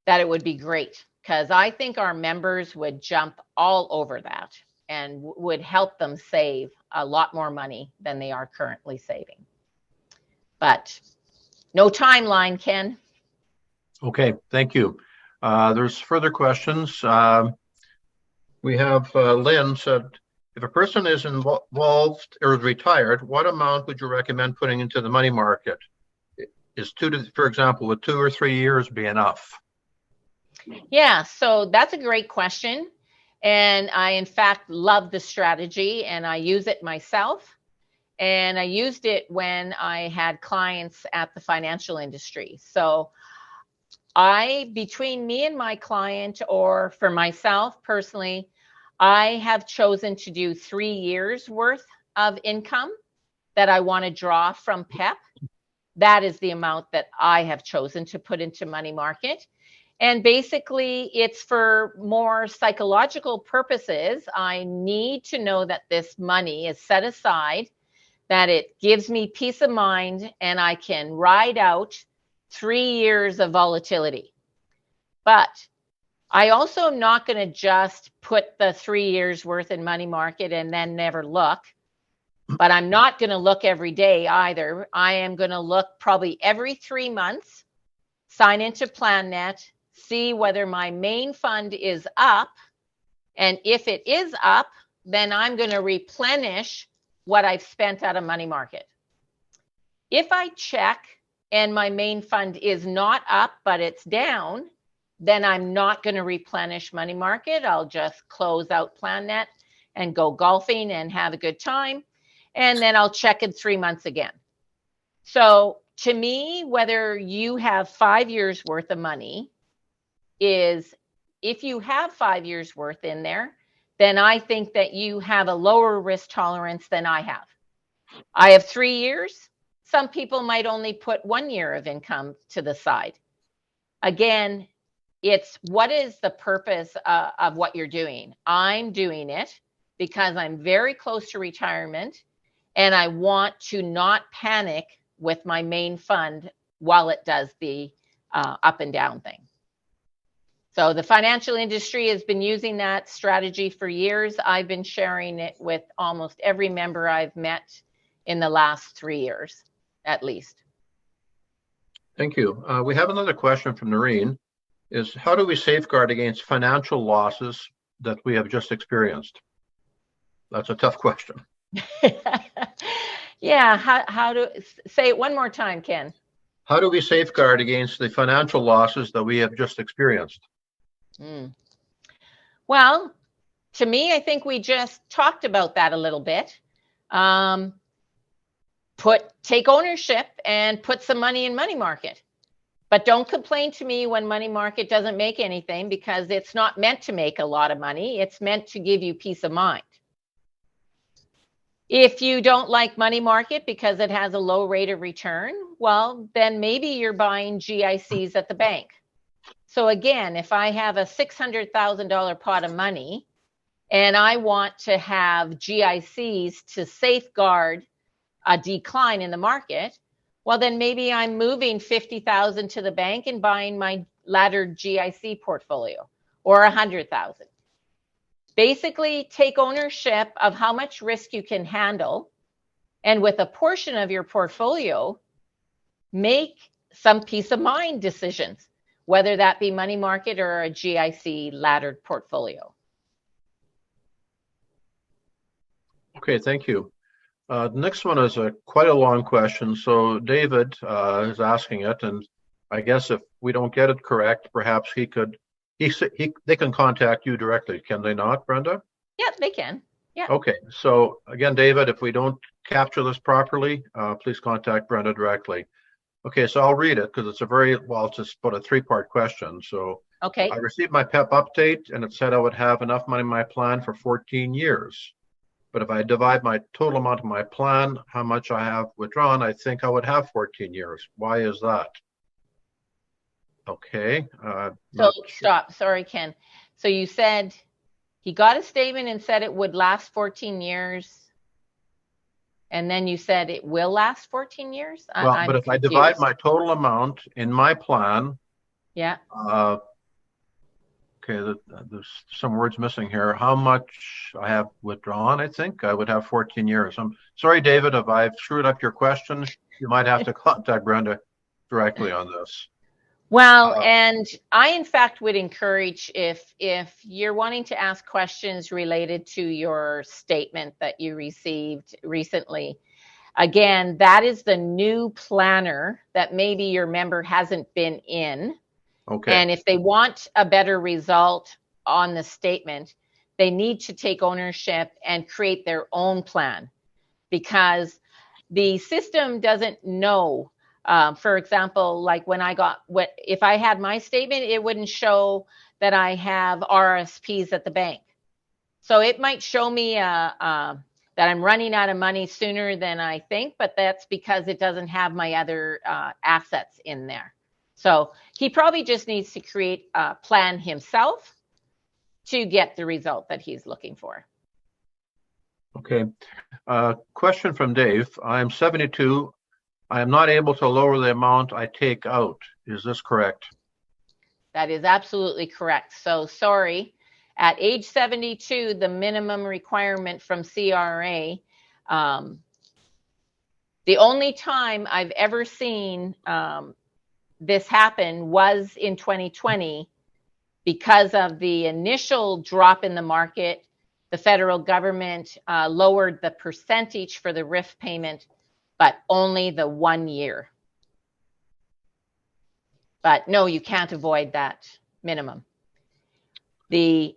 that it would be great, because I think our members would jump all over that and would help them save a lot more money than they are currently saving. But no timeline, Ken. Okay, thank you. There's further questions. We have Lynn said, if a person is involved or is retired, what amount would you recommend putting into the money market? Is for example, would 2 or 3 years be enough? Yeah, so that's a great question. And I, in fact, love the strategy, and I use it myself. And I used it when I had clients at the financial industry. So between me and my client, or for myself personally, I have chosen to do 3 years worth of income that I want to draw from PEP. That is the amount that I have chosen to put into money market. And basically, it's for more psychological purposes. I need to know that this money is set aside, that it gives me peace of mind, and I can ride out 3 years of volatility. But I also am not going to just put the 3 years worth in money market and then never look. But I'm not going to look every day either. I am going to look probably every 3 months, sign into PlanNet, see whether my main fund is up. And if it is up, then I'm going to replenish what I've spent out of money market. If I check and my main fund is not up, but it's down, then I'm not going to replenish money market. I'll just close out PlanNet and go golfing and have a good time. And then I'll check in 3 months again. So to me, whether you have 5 years worth of money is, if you have 5 years worth in there, then I think that you have a lower risk tolerance than I have. I have 3 years. Some people might only put 1 year of income to the side. Again, it's what is the purpose of what you're doing? I'm doing it because I'm very close to retirement, and I want to not panic with my main fund while it does the up and down thing. So the financial industry has been using that strategy for years. I've been sharing it with almost every member I've met in the last 3 years, at least. Thank you. We have another question from Noreen. Is how do we safeguard against financial losses that we have just experienced? That's a tough question. Yeah, how to say it one more time, Ken? How do we safeguard against the financial losses that we have just experienced? Well, to me, I think we just talked about that a little bit. take ownership and put some money in money market. But don't complain to me when money market doesn't make anything, because it's not meant to make a lot of money. It's meant to give you peace of mind. If you don't like money market because it has a low rate of return, well, then maybe you're buying GICs at the bank. So again, if I have a $600,000 pot of money and I want to have GICs to safeguard a decline in the market, well, then maybe I'm moving 50,000 to the bank and buying my laddered GIC portfolio, or 100,000. Basically, take ownership of how much risk you can handle, and with a portion of your portfolio, make some peace of mind decisions, whether that be money market or a GIC laddered portfolio. Okay, thank you. The next one is quite a long question. So David is asking it, and I guess if we don't get it correct, perhaps they can contact you directly, can they not, Brenda? Yeah, they can. Yeah. Okay. So again, David, if we don't capture this properly, please contact Brenda directly. Okay, so I'll read it because it's it's just about a 3-part question. So okay. I received my PEP update and it said I would have enough money in my plan for 14 years. But if I divide my total amount of my plan, how much I have withdrawn, I think I would have 14 years. Why is that? Okay. So stop. Sorry, Ken. So you said he got a statement and said it would last 14 years. And then you said it will last 14 years? Well, but if I divide my total amount in my plan. Yeah. Okay, there's some words missing here. How much I have withdrawn, I think I would have 14 years. I'm sorry, David, if I've screwed up your question. You might have to contact Brenda directly on this. Well, and I, in fact, would encourage, if you're wanting to ask questions related to your statement that you received recently, again, that is the new planner that maybe your member hasn't been in. Okay. And if they want a better result on the statement, they need to take ownership and create their own plan, because the system doesn't know. For example, like if I had my statement, it wouldn't show that I have RSPs at the bank. So it might show me that I'm running out of money sooner than I think, but that's because it doesn't have my other assets in there. So he probably just needs to create a plan himself to get the result that he's looking for. Okay. Question from Dave. I'm 72. I am not able to lower the amount I take out. Is this correct? That is absolutely correct. So sorry, at age 72, the minimum requirement from SRA, the only time I've ever seen this happen was in 2020, because of the initial drop in the market. The federal government lowered the percentage for the RIF payment, but only the 1 year. But no, you can't avoid that minimum. The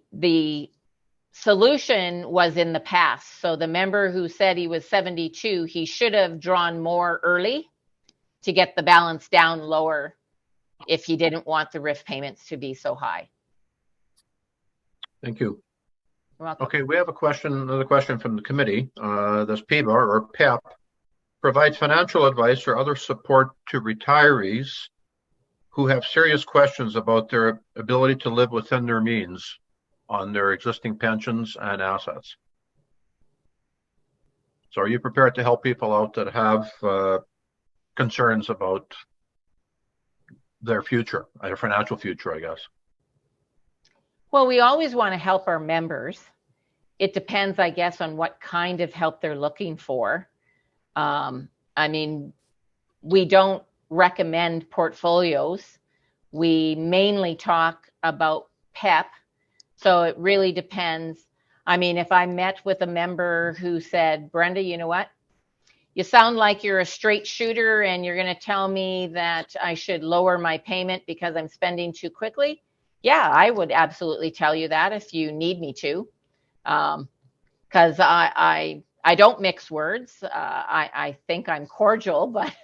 solution was in the past. So the member who said he was 72, he should have drawn more early to get the balance down lower if he didn't want the RIF payments to be so high. Thank you. You're welcome. Okay, we have another question from the committee. This PEBA or PEP provides financial advice or other support to retirees who have serious questions about their ability to live within their means on their existing pensions and assets. So are you prepared to help people out that have concerns about their future, their financial future, I guess? Well, we always want to help our members. It depends, I guess, on what kind of help they're looking for. I mean, we don't recommend portfolios. We mainly talk about PEP. So it really depends. I mean, if I met with a member who said, Brenda, you know what? You sound like you're a straight shooter and you're going to tell me that I should lower my payment because I'm spending too quickly. Yeah, I would absolutely tell you that if you need me to. Because I I don't mix words. I think I'm cordial, but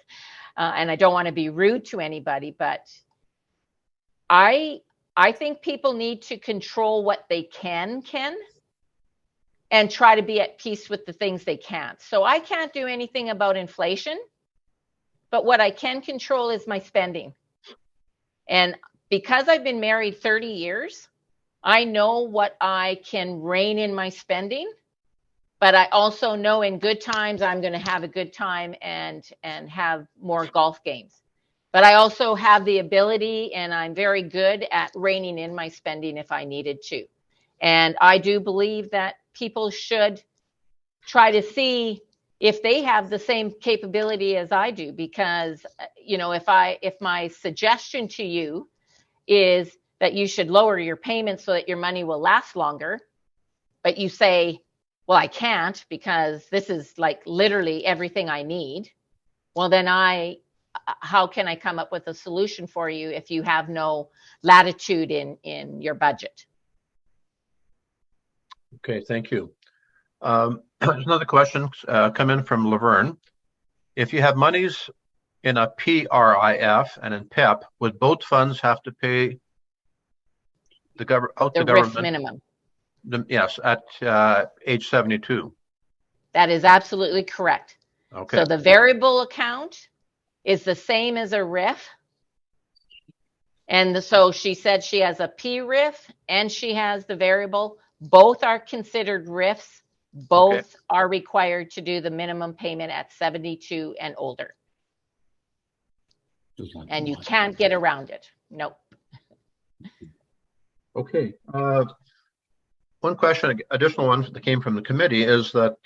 and I don't want to be rude to anybody, but I think people need to control what they can, and try to be at peace with the things they can't. So I can't do anything about inflation, but what I can control is my spending. And because I've been married 30 years, I know what I can rein in my spending, but I also know in good times I'm going to have a good time and have more golf games. But I also have the ability, and I'm very good at reining in my spending if I needed to. And I do believe that people should try to see if they have the same capability as I do, because, you know, if my suggestion to you is that you should lower your payments so that your money will last longer, but you say, well, I can't because this is like literally everything I need. Well, then how can I come up with a solution for you if you have no latitude in your budget? Okay, thank you. Another question come in from Laverne. If you have monies in a PRIF and in PEP, would both funds have to pay the government RIF minimum? Yes, at age 72. That is absolutely correct. Okay. So the variable account is the same as a RIF. And so she said she has a PRIF and she has the variable. Both are considered RIFs. Both are required to do the minimum payment at 72 and older. And you can't get around it. Nope. Okay. One question, additional one that came from the committee is that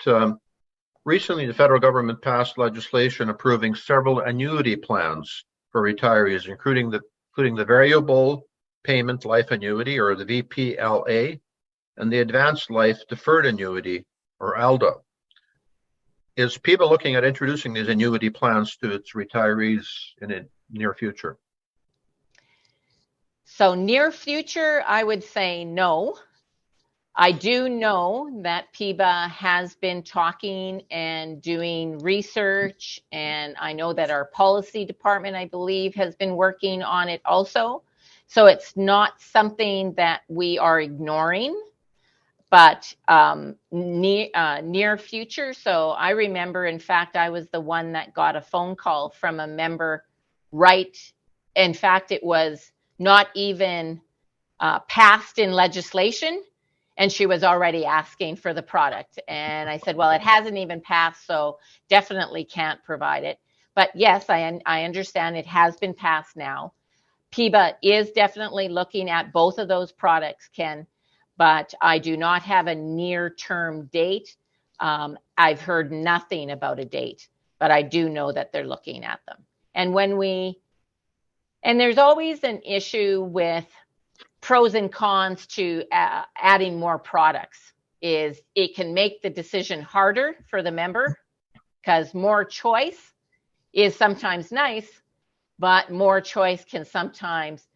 recently the federal government passed legislation approving several annuity plans for retirees, including the variable payment life annuity, or the VPLA, and the advanced life deferred annuity, or ALDA. Is PEBA looking at introducing these annuity plans to its retirees in the near future? So near future, I would say no. I do know that PEBA has been talking and doing research, and I know that our policy department, I believe, has been working on it also. So it's not something that we are ignoring, but near future. So I remember, in fact, I was the one that got a phone call from a member, right? In fact, it was not even passed in legislation, and she was already asking for the product. And I said, well, it hasn't even passed, so definitely can't provide it. But yes, I understand it has been passed now. PEBA is definitely looking at both of those products, Ken, but I do not have a near-term date. I've heard nothing about a date, but I do know that they're looking at them. And there's always an issue with pros and cons to adding more products. Is it can make the decision harder for the member, because more choice is sometimes nice, but more choice can sometimes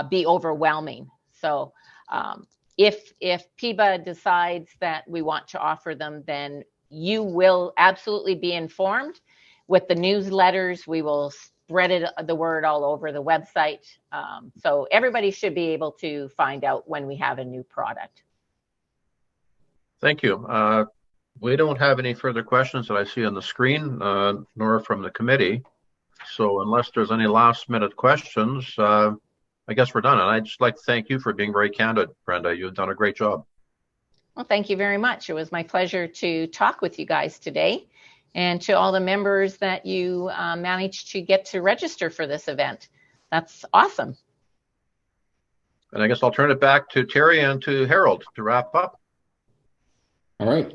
be overwhelming. So if PEBA decides that we want to offer them, then you will absolutely be informed. With the newsletters, we will spread the word all over the website. So everybody should be able to find out when we have a new product. Thank you. We don't have any further questions that I see on the screen, nor from the committee. So unless there's any last minute questions, I guess we're done. And I'd just like to thank you for being very candid, Brenda. You've done a great job. Well, thank you very much. It was my pleasure to talk with you guys today, and to all the members that you managed to get to register for this event. That's awesome. And I guess I'll turn it back to Terry and to Harold to wrap up. All right.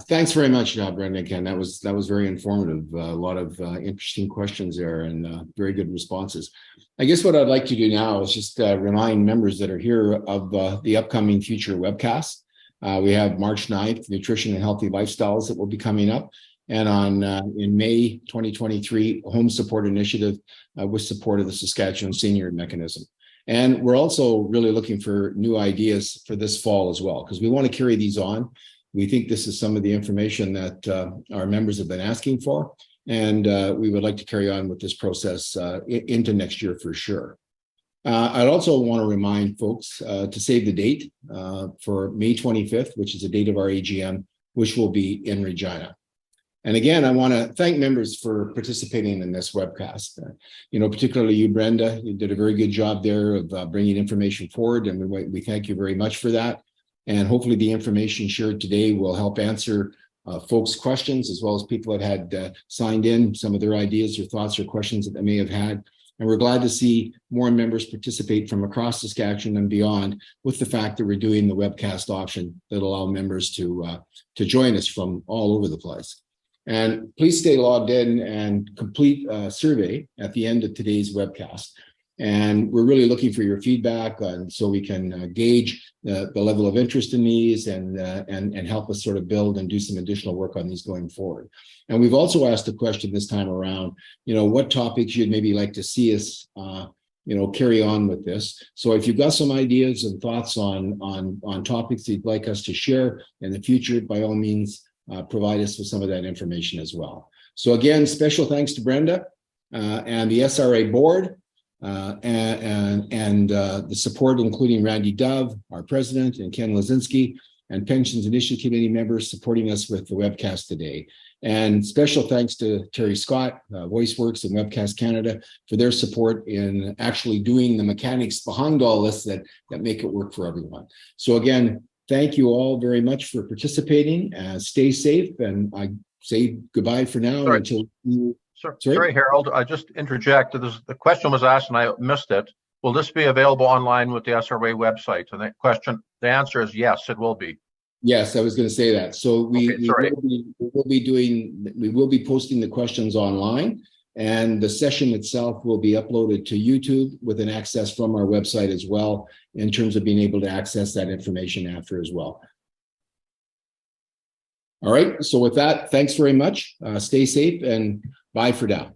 Thanks very much, Brenda. Again, that was very informative. A lot of interesting questions there, and very good responses. I guess what I'd like to do now is just remind members that are here of the upcoming future webcast. We have March 9th, Nutrition and Healthy Lifestyles, that will be coming up. And in May 2023, Home Support Initiative with support of the Saskatchewan Senior Mechanism. And we're also really looking for new ideas for this fall as well, because we want to carry these on. We think this is some of the information that our members have been asking for, and we would like to carry on with this process into next year for sure. I'd also want to remind folks to save the date for May 25th, which is the date of our AGM, which will be in Regina. And again, I want to thank members for participating in this webcast. Particularly you, Brenda, you did a very good job there of bringing information forward, and we thank you very much for that. And hopefully the information shared today will help answer folks' questions, as well as people that had signed in some of their ideas or thoughts or questions that they may have had. And we're glad to see more members participate from across Saskatchewan and beyond, with the fact that we're doing the webcast option that allow members to join us from all over the place. And please stay logged in and complete a survey at the end of today's webcast. And we're really looking for your feedback, so we can gauge the level of interest in these and help us sort of build and do some additional work on these going forward. And we've also asked a question this time around, what topics you'd maybe like to see us, carry on with this. So if you've got some ideas and thoughts on topics you'd like us to share in the future, by all means, provide us with some of that information as well. So again, special thanks to Brenda and the SRA board. And the support, including Randy Dove, our president, and Ken Lazinski, and Pensions Initiative Committee members supporting us with the webcast today. And special thanks to Terry Scott, VoiceWorks and Webcast Canada, for their support in actually doing the mechanics behind all this that make it work for everyone. So again, thank you all very much for participating. Stay safe, and I say goodbye for now until you. Sorry, Harold, I just interject. The question was asked and I missed it. Will this be available online with the SRA website? And the answer is yes, it will be. Yes, I was going to say that. So we will be posting the questions online, and the session itself will be uploaded to YouTube with an access from our website as well, in terms of being able to access that information after as well. All right. So with that, thanks very much. Stay safe and bye for now.